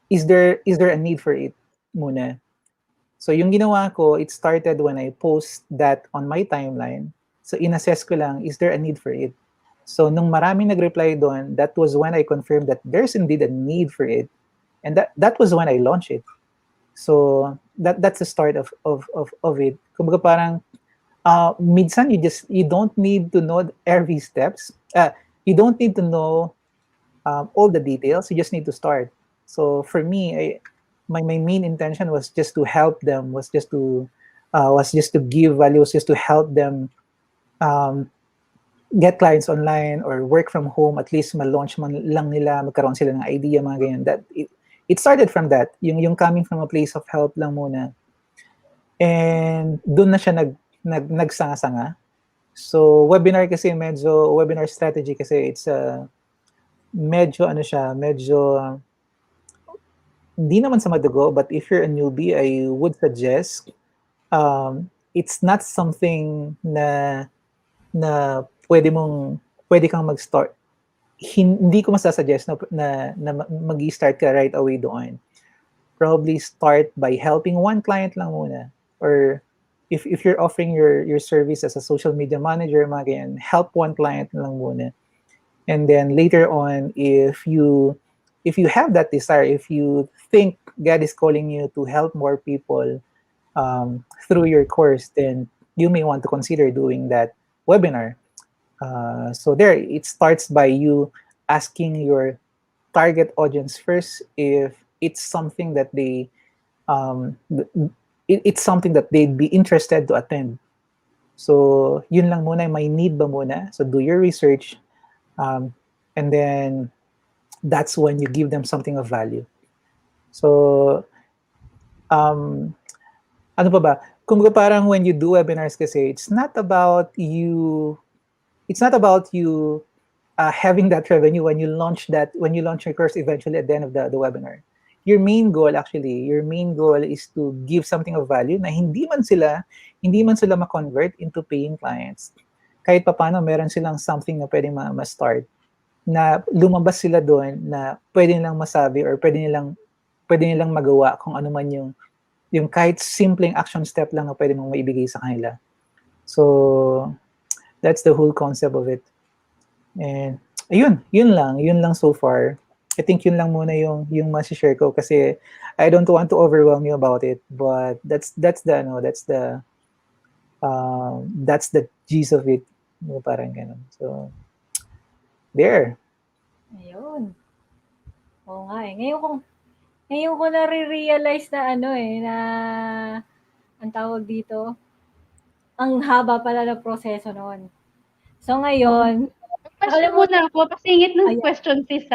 is there a need for it muna? So yung ginawa ko, it started when I post that on my timeline. So inassess ko lang, is there a need for it? So nung maraming nag-reply doon, that was when I confirmed that there's indeed a need for it. And that was when I launched it. So that's the start of it. Kumbaga parang minsan you don't need to know every steps. You don't need to know all the details. You just need to start. So for me, my main intention was just to help them, was just to give value, was just to help them get clients online or work from home, at least ma-launch man lang nila, magkaroon sila ng idea, mga ganyan. That it started from that, yung coming from a place of help lang muna. And doon na siya nagsanga-sanga. So webinar strategy kasi it's medyo hindi naman sa madugo, but if you're a newbie, I would suggest it's not something na pwede kang mag-start. Hindi ko masasuggest na mag-start ka right away doon. Probably start by helping one client lang muna. Or if you're offering your service as a social media manager, mga ganyan, help one client lang muna. And then later on, if you have that desire, if you think God is calling you to help more people through your course, then you may want to consider doing that webinar. So there, it starts by you asking your target audience first if it's something that it's something that they'd be interested to attend. So yun lang muna, may need ba muna? So do your research, and then that's when you give them something of value. So ano pa ba? Kung parang when you do webinars kasi, it's not about you having that revenue when you launch your course eventually at the end of the webinar. Your main goal is to give something of value na hindi man sila ma-convert into paying clients. Kahit papaano meron silang something na pwedeng ma-start, na lumabas sila doon na pwede nilang masabi or pwede nilang magawa kung ano man yung yung kahit simpleng action step lang na pwede mong maibigay sa kanila. So, that's the whole concept of it. And, yun lang so far. I think yun lang muna yung share ko kasi I don't want to overwhelm you about it, but that's the gist of it. Parang ganun. So, there. Ayun. Oo nga eh. Ngayon ko nare-realize na na ang tawag dito, ang haba pala ng proseso noon. So Oo. ngayon, Question nakalimutan muna ako, pasingit ng ayan. question sis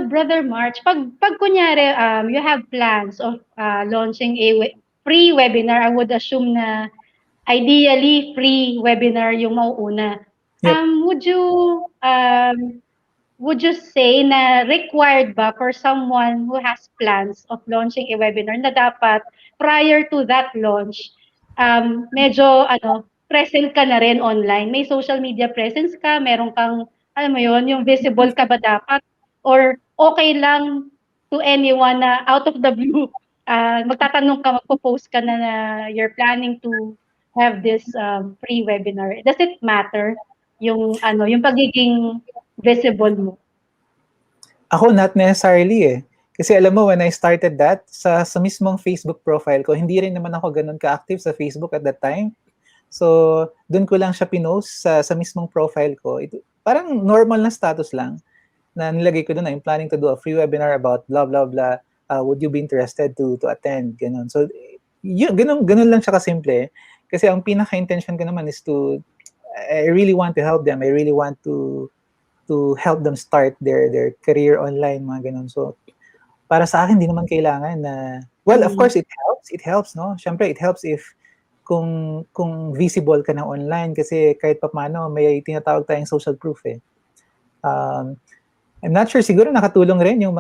Brother March, pag kunyari, you have plans of launching a free webinar, I would assume na ideally free webinar yung mauuna. Yep. Would you say na required ba for someone who has plans of launching a webinar na dapat prior to that launch, medyo present ka na rin online? May social media presence ka? Meron kang, alam mo yon, yung visible ka ba dapat? Or okay lang to anyone na out of the blue, magtatanong ka, magpo-post ka na you're planning to have this free webinar? Does it matter yung pagiging visible mo? Ako not necessarily eh. Kasi alam mo, when I started that, sa mismong Facebook profile ko, hindi rin naman ako ganun ka-active sa Facebook at that time. So, dun ko lang siya pinost sa mismong profile ko. Parang normal na status lang na nilagay ko doon na I'm planning to do a free webinar about blah, blah, blah. Would you be interested to attend? Ganun. So, ganun lang siya kasimple. Kasi ang pinaka-intention ko naman is I really want to help them. I really want to help them start their career online, mga ganun. So, para sa akin, di naman kailangan na, well, of course, it helps, no? Siyempre, it helps if kung visible ka na online kasi kahit pa paano, may tinatawag tayong social proof eh. I'm not sure, siguro nakatulong rin yung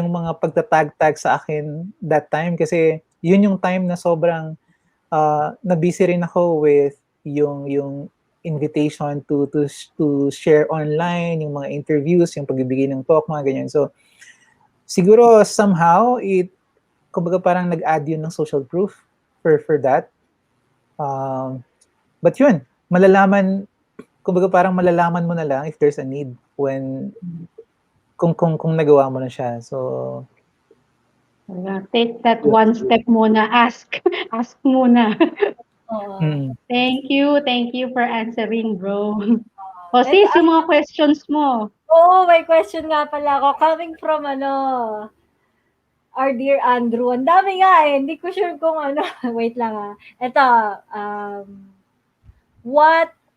mga pagtatag-tag sa akin that time kasi yun yung time na sobrang na-busy rin ako with yung invitation to share online, yung mga interviews, yung pagbibigay ng talk, mga ganyan. So, siguro somehow, kumbaga parang nag-add yun ng social proof for that. But yun, kumbaga parang malalaman mo na lang if there's a need kung nagawa mo na siya. So, take that one step muna, ask muna. Thank you for answering, bro. O sis, yung mga questions mo. May question nga pala ako. Coming from our dear Andrew. Ang dami nga eh. Hindi ko sure kung wait lang Ito,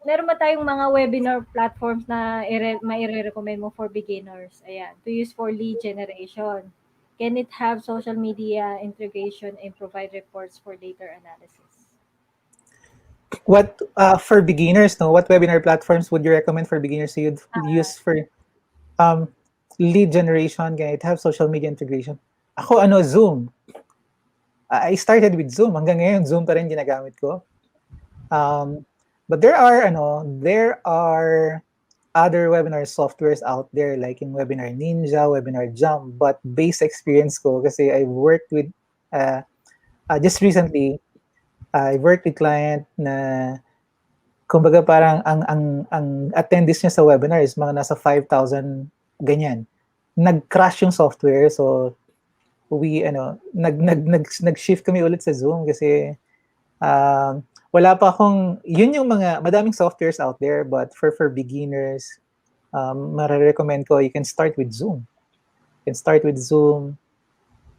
meron ba tayong mga webinar platforms na maire-recommend mo for beginners? Ayan, to use for lead generation. Can it have social media integration and provide reports for data analysis? What for beginners, no? What webinar platforms would you recommend for beginners to use for lead generation? Can it have social media integration? Ako Zoom. I started with Zoom. Hanggang ngayon Zoom pa rin ginagamit ko. But there are other webinar softwares out there like yung Webinar Ninja, Webinar Jump, but base experience ko kasi I worked with just recently I worked with client na kumbaga parang ang attendees niya sa webinar is mga nasa 5,000 ganyan. Nag-crash yung software, so we nag-shift kami ulit sa Zoom kasi wala pa akong yun yung mga madaming softwares out there, but for beginners mare-recommend ko you can start with Zoom.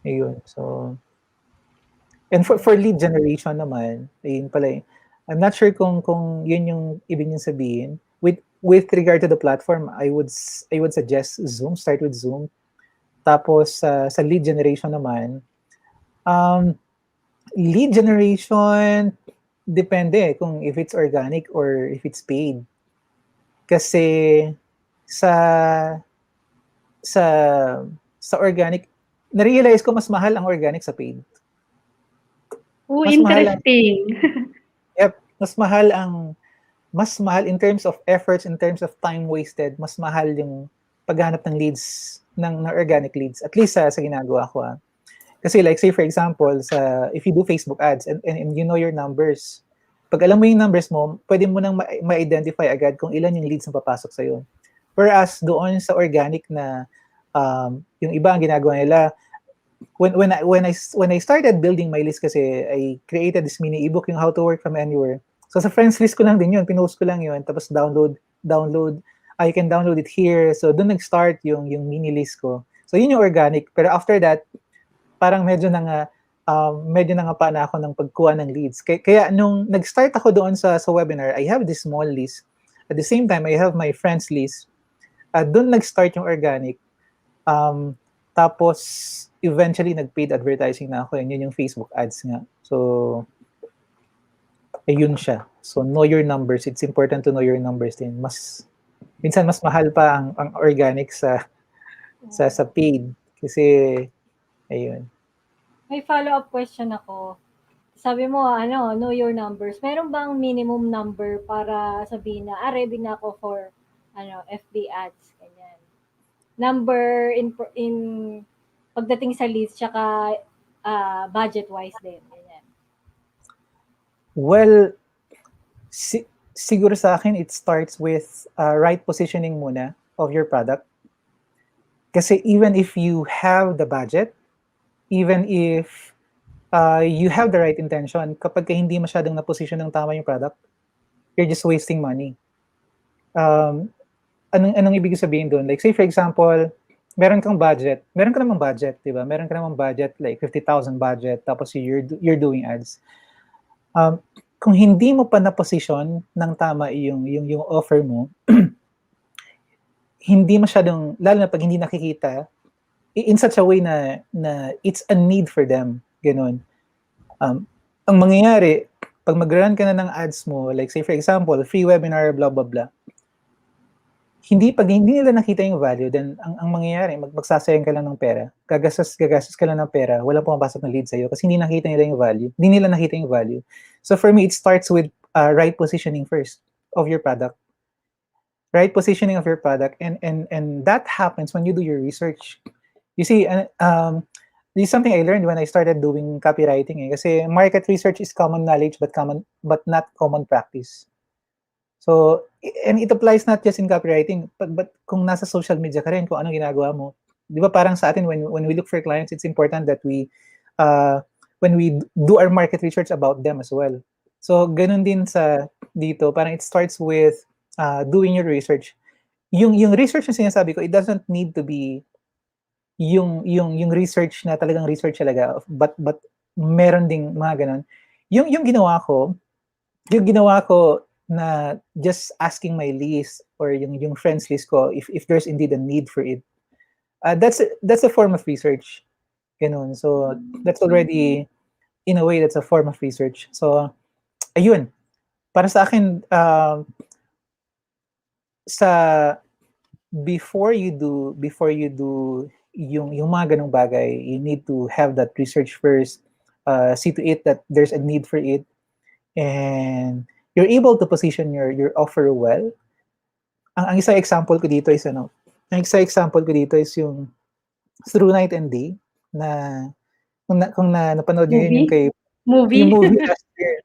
Ayun, so and for lead generation naman, ayun pala eh. I'm not sure kung yun yung ibig niyong sabihin. With regard to the platform, I would suggest Zoom. Start with Zoom. Tapos sa lead generation naman, lead generation depende kung if it's organic or if it's paid. Kasi sa organic, na-realize ko mas mahal ang organic sa paid. Interesting. Mas mahal in terms of efforts, in terms of time wasted, mas mahal yung paghanap ng leads, ng organic leads. At least sa ginagawa ko. Kasi like say for example, if you do Facebook ads and you know your numbers, pag alam mo yung numbers mo, pwede mo nang ma-identify agad kung ilan yung leads na papasok sa'yo. Whereas doon sa organic na yung iba ang ginagawa nila, when I started building my list kasi I created this mini ebook yung how to work from anywhere. So sa friends list ko lang din yun, pinost ko lang yun, tapos download, I can download it here. So doon nag-start yung mini list ko. So yun yung organic. Pero after that, parang medyo nangapa na ako ng pagkuha ng leads. Kaya nung nag-start ako doon sa webinar, I have this small list. At the same time, I have my friends list. Doon nag-start yung organic. Tapos, eventually, nag-paid advertising na ako. Yun yung Facebook ads nga. So, ayun siya. So, know your numbers. It's important to know your numbers din. Minsan, mas mahal pa ang organic sa paid. Kasi, ayun. May follow-up question ako. Sabi mo, know your numbers. Meron bang minimum number para sabihin na, ready na ako for, FB ads, ganyan. Number in pagdating sa leads, tsaka budget-wise din, ganyan. Well, siguro sa akin, it starts with right positioning muna of your product. Kasi even if you have the budget, even if you have the right intention, kapag hindi masyadong na-position ng tama yung product, you're just wasting money. Anong ibig sabihin doon? Like say for example, meron ka namang budget, di ba? Meron ka namang budget, like 50,000 budget, tapos you're doing ads. Kung hindi mo pa na-position ng tama yung offer mo, hindi masyadong, lalo na pag hindi nakikita, in such a way na it's a need for them. Ganun. Ang mangyayari, pag mag-run ka na ng ads mo, like say for example, free webinar, blah, blah, blah, pag hindi nila nakita yung value, then ang mangyayari, magsasayang ka lang ng pera, gagastos ka lang ng pera, walang pumapasok na lead sa'yo kasi hindi nakita nila yung value. Hindi nila nakita yung value. So for me, it starts with right positioning first of your product. Right positioning of your product, and that happens when you do your research. You see, this is something I learned when I started doing copywriting. Kasi market research is common knowledge but not common practice. So, and it applies not just in copywriting, but kung nasa social media ka rin, kung ano ginagawa mo. Di ba parang sa atin, when we look for clients, it's important that when we do our market research about them as well. So, ganun din dito, parang it starts with doing your research. Yung research na sinasabi ko, it doesn't need to be yung research na talagang research talaga, but meron ding mga ganun. Yung ginawa ko na just asking my list or yung friends list ko if there's indeed a need for it. That's a form of research. Ganun. So that's already in a way that's a form of research. So ayun. Para sa akin before you do yung mga ganung bagay, you need to have that research first. See to it that there's a need for it, and you're able to position your offer well. Ang isang example ko dito is yung Through Night and Day na kung napanood niyo yun yung yung movie last year,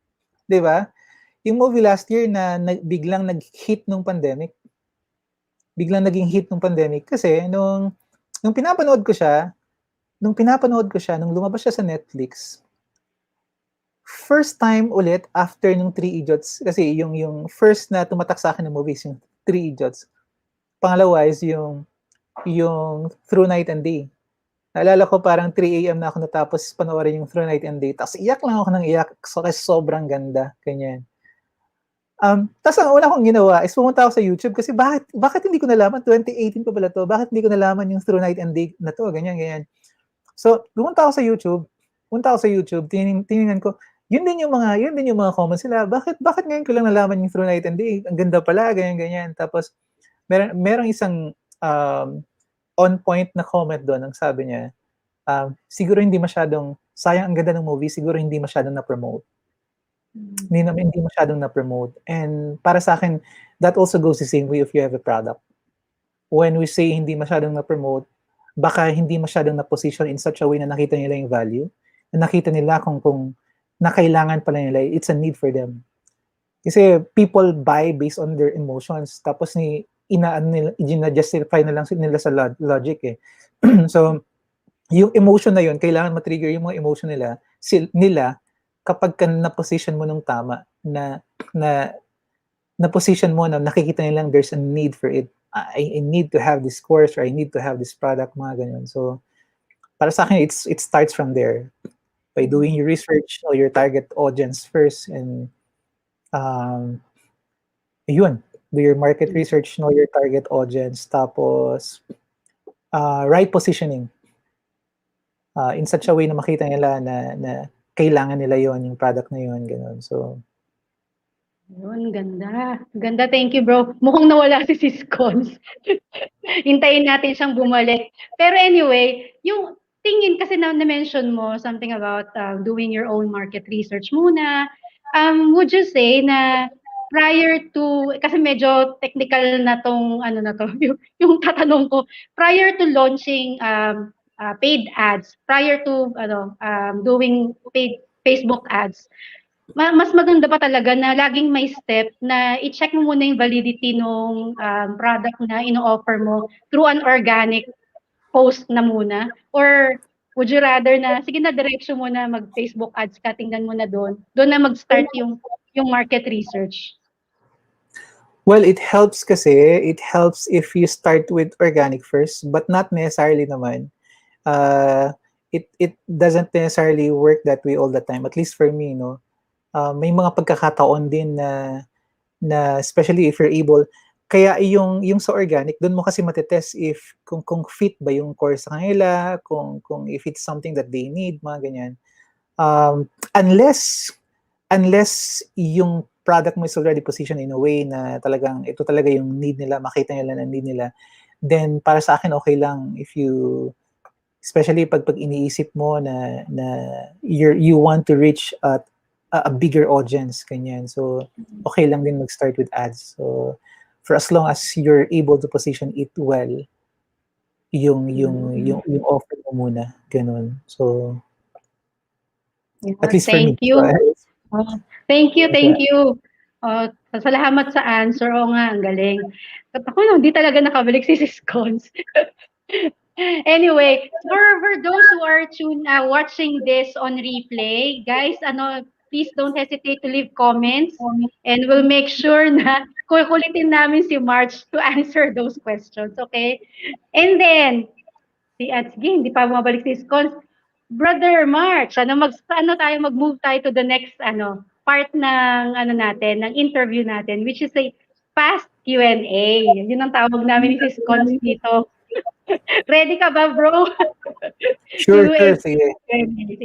'di ba? Yung movie last year na biglang nag-hit nung pandemic. Biglang naging hit nung pandemic kasi nung pinapanood ko siya, nung lumabas siya sa Netflix, first time ulit after nung Three Idiots, kasi yung first na tumatak sa akin ng movies, yung Three Idiots. Pangalawa is yung Through Night and Day. Naalala ko parang 3 a.m. na ako natapos panoorin yung Through Night and Day. Tapos iyak lang ako ng iyak kasi sobrang ganda. Ganyan. Tapos ang una kong ginawa is pumunta ako sa YouTube kasi bakit hindi ko nalaman, 2018 pa pala to, bakit hindi ko nalaman yung Through Night and Day na to, ganyan. So, pumunta ako sa YouTube, tiningnan ko, yun din yung mga comments nila, bakit ngayon ko lang nalaman yung Through Night and Day, ang ganda pala, ganyan. Tapos, merong isang on point na comment doon, ang sabi niya, siguro hindi masyadong, sayang ang ganda ng movie, siguro hindi masyadong na-promote. Hindi masyadong na-promote. And para sa akin, that also goes the same way if you have a product. When we say hindi masyadong na-promote, baka hindi masyadong na-position in such a way na nakita nila yung value, na nakita nila kung na kailangan pala nila, it's a need for them. Kasi people buy based on their emotions, tapos i-justify na lang nila sa logic eh. So, yung emotion na yun, kailangan matrigger yung mga emotion nila kapag na-position mo nung tama, na position mo na nakikita nilang there's a need for it. I need to have this course or I need to have this product, mga ganyan. So, para sa akin, it starts from there. By doing your research, know your target audience first, and yun, do your market research, know your target audience, tapos right positioning. In such a way na makita nila na kailangan nila yon yung product na yon, gano'n. So, Yun, ganda. Ganda, thank you bro. Mukhang nawala si Sis Cons. Hintayin natin siyang bumalik. Pero anyway, yung tingin kasi na-mention mo something about doing your own market research muna. Would you say na prior to, kasi medyo technical na tong ano na to, yung tatanong ko, prior to launching paid ads, prior to doing paid Facebook ads, mas maganda pa talaga na laging may step na i-check mo muna yung validity nung product na ino-offer mo through an organic post na muna? Or would you rather na, sige na, diretso mo na mag-Facebook ads ka, tingnan mo na doon na mag-start yung market research? well, it helps if you start with organic first, but not necessarily naman. It doesn't necessarily work that way all the time. At least for me, no. May mga pagkakataon din na especially if you're able, kaya yung sa organic, doon mo kasi matetest if kung fit ba yung course sa kanila, kung if it's something that they need, mga ganyan. Unless yung product mo is already positioned in a way na talagang ito talaga yung need nila, makita nila na need nila, then para sa akin okay lang if you, especially pag iniisip mo na you want to reach a bigger audience, ganyan. So okay lang din mag-start with ads. So for as long as you're able to position it well, yung offer mo muna, ganun. So at least for me. Thank you. Thank you. Salamat sa answer. Oo nga, ang galing. At ako, hindi talaga nakabalik si Sis Cons. Anyway, for those who are watching this on replay, guys, please don't hesitate to leave comments and we'll make sure na kukulitin namin si March to answer those questions, okay? And then, sige, hindi pa bumabalik si Cons. Brother March, mag-move tayo to the next part ng natin, ng interview natin, which is a fast Q&A. Yun ang tawag namin ni Sis Cons dito. Ready ka ba, bro? Sure, sige.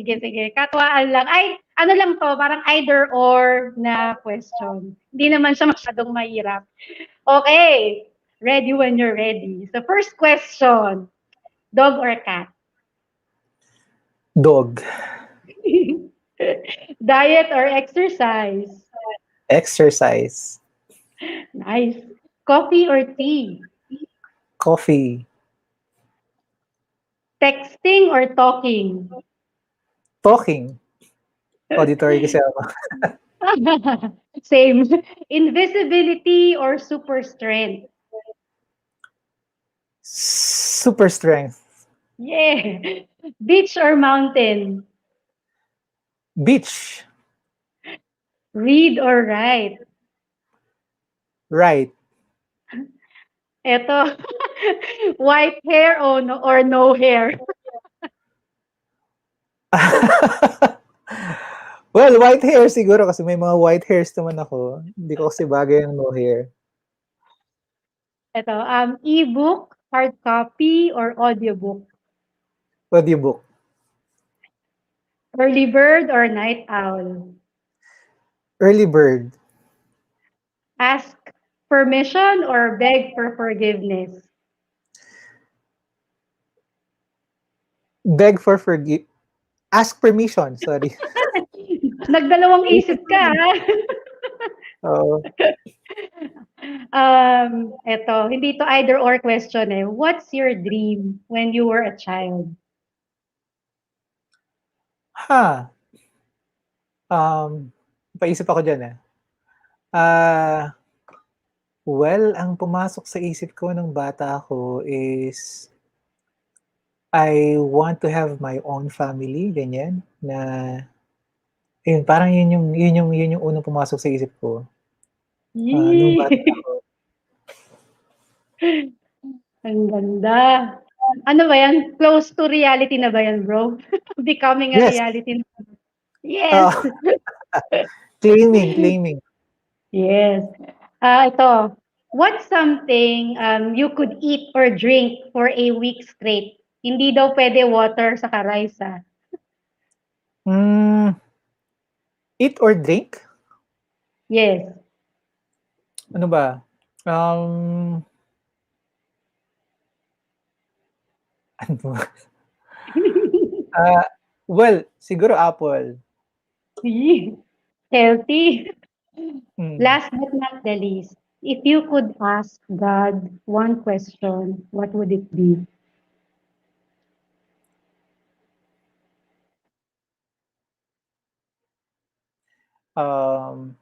Sige. Katwaan lang. Ay, ano lang to, parang either or na question. Hindi naman siya masyadong mahirap. Okay. Ready when you're ready. So, first question. Dog or cat? Dog. Diet or exercise? Exercise. Nice. Coffee or tea? Coffee. Texting or talking? Talking. Auditory kasi ako. Same. Invisibility or super strength? Super strength. Yeah. Beach or mountain? Beach. Read or write? Right. Eto. White hair or no hair? Well, white hair siguro kasi may mga white hairs naman ako. Hindi ko kasi bagay ang no hair. Eto, e-book, hard copy, or audiobook? Audiobook. Early bird or night owl? Early bird. Ask permission or beg for forgiveness? Beg for ask permission, sorry. Nagdalawang isip ka, ha? Oo. Hindi to either or question eh. What's your dream when you were a child? Ha, um, paisip ako diyan, Ah, well, ang pumasok sa isip ko nung bata ako is I want to have my own family, ganyan, na ayun, parang yun yung unang pumasok sa isip ko, nung bata Yee! ako. Ang ganda. Ano ba yan? Close to reality na ba yan, bro? Becoming a Yes, reality na. Yes! oo, claiming. Yes. Ito. What's something you could eat or drink for a week straight? Hindi daw pwede water sa rice, ah. Hmm, eat or drink? Yes. Ano ba? Um, ano ba? Ah, well, siguro apple. Yee! Healthy. Hmm, Last but not the least, if you could ask God one question, what would it be? um,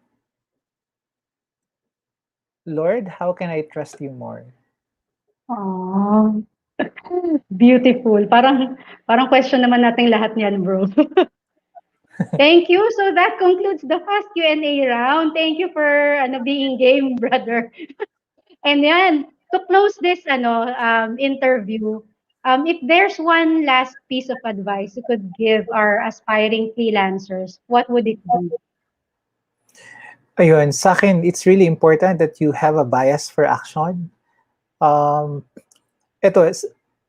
Lord, how can I trust you more? Oh, beautiful. Parang question naman natin lahat niyan, bro. Thank you. So that concludes the fast Q&A round. Thank you for being game, brother. And yan, to close this interview, if there's one last piece of advice you could give our aspiring freelancers, what would it be? Ayun, sa'kin, it's really important that you have a bias for action. Um, eto,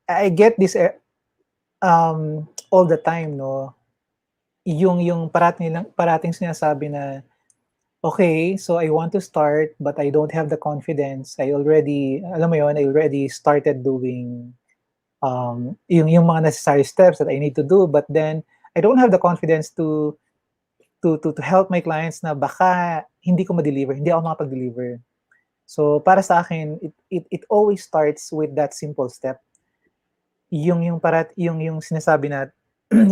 I get this all the time, no? Yung parating sinasabi na, okay, so I want to start, but I don't have the confidence. Alam mo yun, I already started doing yung mga necessary steps that I need to do, but then I don't have the confidence to help my clients na baka hindi ko ma-deliver, hindi ako makapag-deliver. So para sa akin, it always starts with that simple step. Yung sinasabi na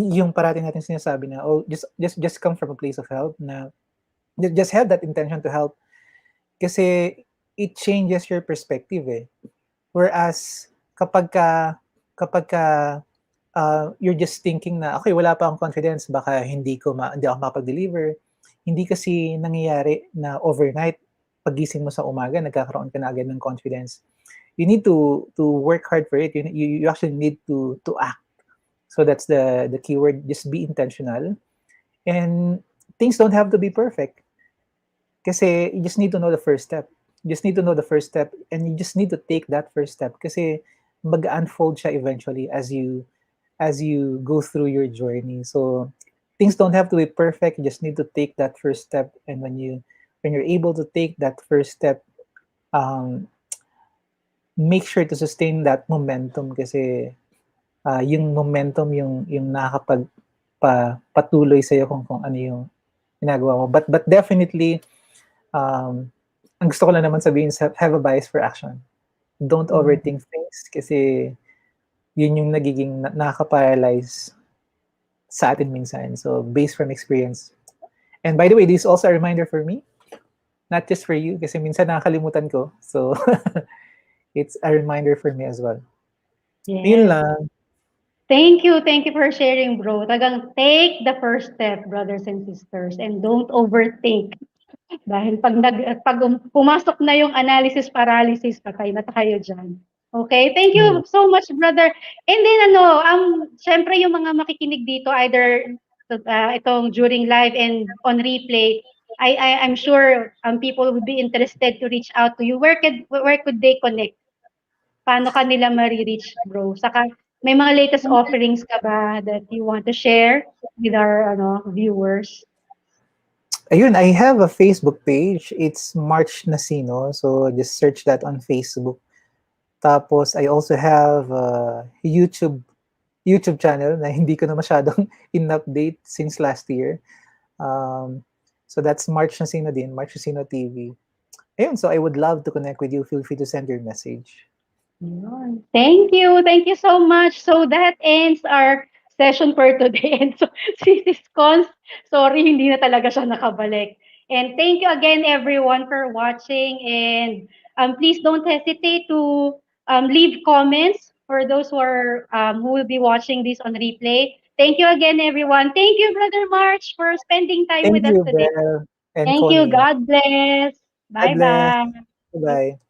yung parating natin sinasabi na oh just come from a place of help na just have that intention to help kasi it changes your perspective whereas kapag ka you're just thinking na okay wala pa akong confidence baka hindi ako makapag-deliver hindi kasi nangyayari na overnight pagising mo sa umaga nagkakaroon ka na agad ng confidence you need to work hard for it you actually need to act. So that's the keyword. Just be intentional, and things don't have to be perfect. Kasi you just need to know the first step. You just need to know the first step, and you just need to take that first step. Kasi mag-unfold siya eventually as you go through your journey. So things don't have to be perfect. You just need to take that first step, and when you're able to take that first step, um, make sure to sustain that momentum kasi yung momentum yung nakakapag patuloy sa kung ano yung ginagawa mo. But definitely ang gusto ko lang naman sabihin is have a bias for action. Don't overthink things kasi yun yung nagiging nakaka-paralyze sa atin minsan. So based from experience. And by the way, this is also a reminder for me, not just for you kasi minsan nakakalimutan ko. So it's a reminder for me as well. Yun Yes. lang. Thank you for sharing, bro. Tagang take the first step, brothers and sisters, and don't overthink. Dahil pag pumasok na yung analysis paralysis, patay na tayo diyan. Okay? Thank Hmm. you so much, brother. And then syempre yung mga makikinig dito either itong during live and on replay, I'm sure people would be interested to reach out to you. Where could they connect? Paano ka nila mari-reach, bro? Saka may mga latest offerings ka ba that you want to share with our viewers? Ayun, I have a Facebook page. It's March Nacino. So just search that on Facebook. Tapos I also have a YouTube channel na hindi ko na masyadong in-update since last year. Um, So that's March Nacino din, March Nacino TV. Ayun, so I would love to connect with you. Feel free to send your message. Yun. Thank you. Thank you so much. So that ends our session for today. And so si Sis Cons, sorry, hindi na talaga siya nakabalik. And thank you again everyone for watching. And please don't hesitate to leave comments for those who will be watching this on replay. Thank you again, everyone. Thank you, Brother March, for spending time Thank with us you, today. Belle and Thank you. Connie. God bless. God Bye bless. bye. Bye-bye.